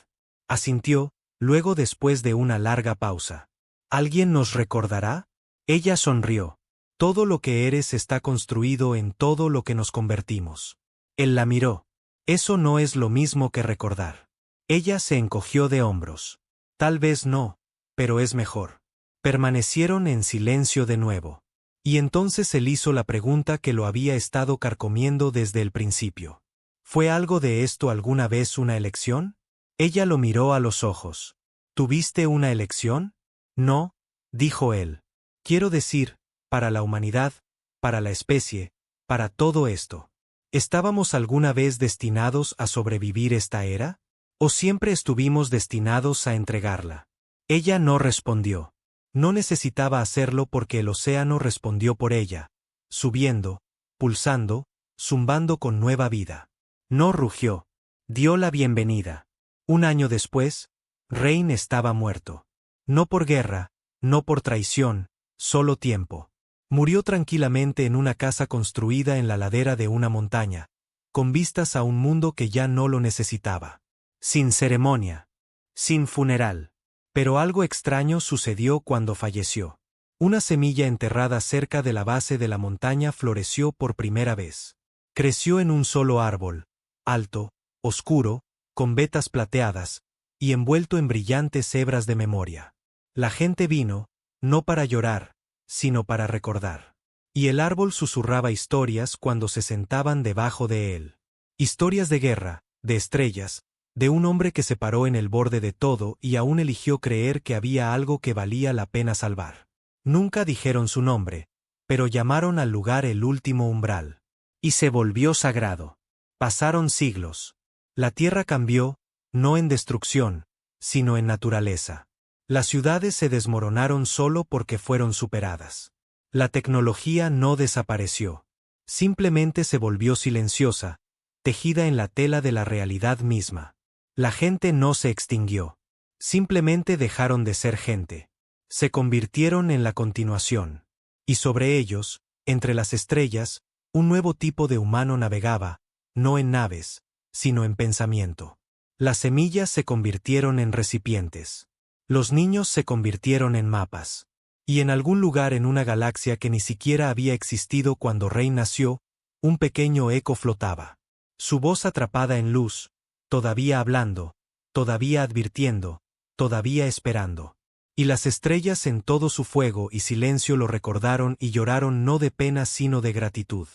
Asintió, luego después de una larga pausa. ¿Alguien nos recordará? Ella sonrió. Todo lo que eres está construido en todo lo que nos convertimos. Él la miró. Eso no es lo mismo que recordar. Ella se encogió de hombros. Tal vez no, pero es mejor. Permanecieron en silencio de nuevo. Y entonces él hizo la pregunta que lo había estado carcomiendo desde el principio. ¿Fue algo de esto alguna vez una elección? Ella lo miró a los ojos. ¿Tuviste una elección? No, dijo él. Quiero decir, para la humanidad, para la especie, para todo esto. ¿Estábamos alguna vez destinados a sobrevivir esta era? ¿O siempre estuvimos destinados a entregarla? Ella no respondió. No necesitaba hacerlo porque el océano respondió por ella, subiendo, pulsando, zumbando con nueva vida. No rugió. Dio la bienvenida. Un año después, Rain estaba muerto. No por guerra, no por traición, solo tiempo. Murió tranquilamente en una casa construida en la ladera de una montaña, con vistas a un mundo que ya no lo necesitaba. Sin ceremonia. Sin funeral. Pero algo extraño sucedió cuando falleció. Una semilla enterrada cerca de la base de la montaña floreció por primera vez. Creció en un solo árbol, alto, oscuro, con vetas plateadas, y envuelto en brillantes hebras de memoria. La gente vino, no para llorar, sino para recordar. Y el árbol susurraba historias cuando se sentaban debajo de él. Historias de guerra, de estrellas, de un hombre que se paró en el borde de todo y aún eligió creer que había algo que valía la pena salvar. Nunca dijeron su nombre, pero llamaron al lugar el último umbral. Y se volvió sagrado. Pasaron siglos. La tierra cambió, no en destrucción, sino en naturaleza. Las ciudades se desmoronaron solo porque fueron superadas. La tecnología no desapareció. Simplemente se volvió silenciosa, tejida en la tela de la realidad misma. La gente no se extinguió. Simplemente dejaron de ser gente. Se convirtieron en la continuación. Y sobre ellos, entre las estrellas, un nuevo tipo de humano navegaba, no en naves, sino en pensamiento. Las semillas se convirtieron en recipientes. Los niños se convirtieron en mapas. Y en algún lugar en una galaxia que ni siquiera había existido cuando Rey nació, un pequeño eco flotaba. Su voz atrapada en luz, todavía hablando, todavía advirtiendo, todavía esperando. Y las estrellas en todo su fuego y silencio lo recordaron y lloraron no de pena sino de gratitud.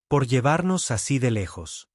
Por llevarnos así de lejos.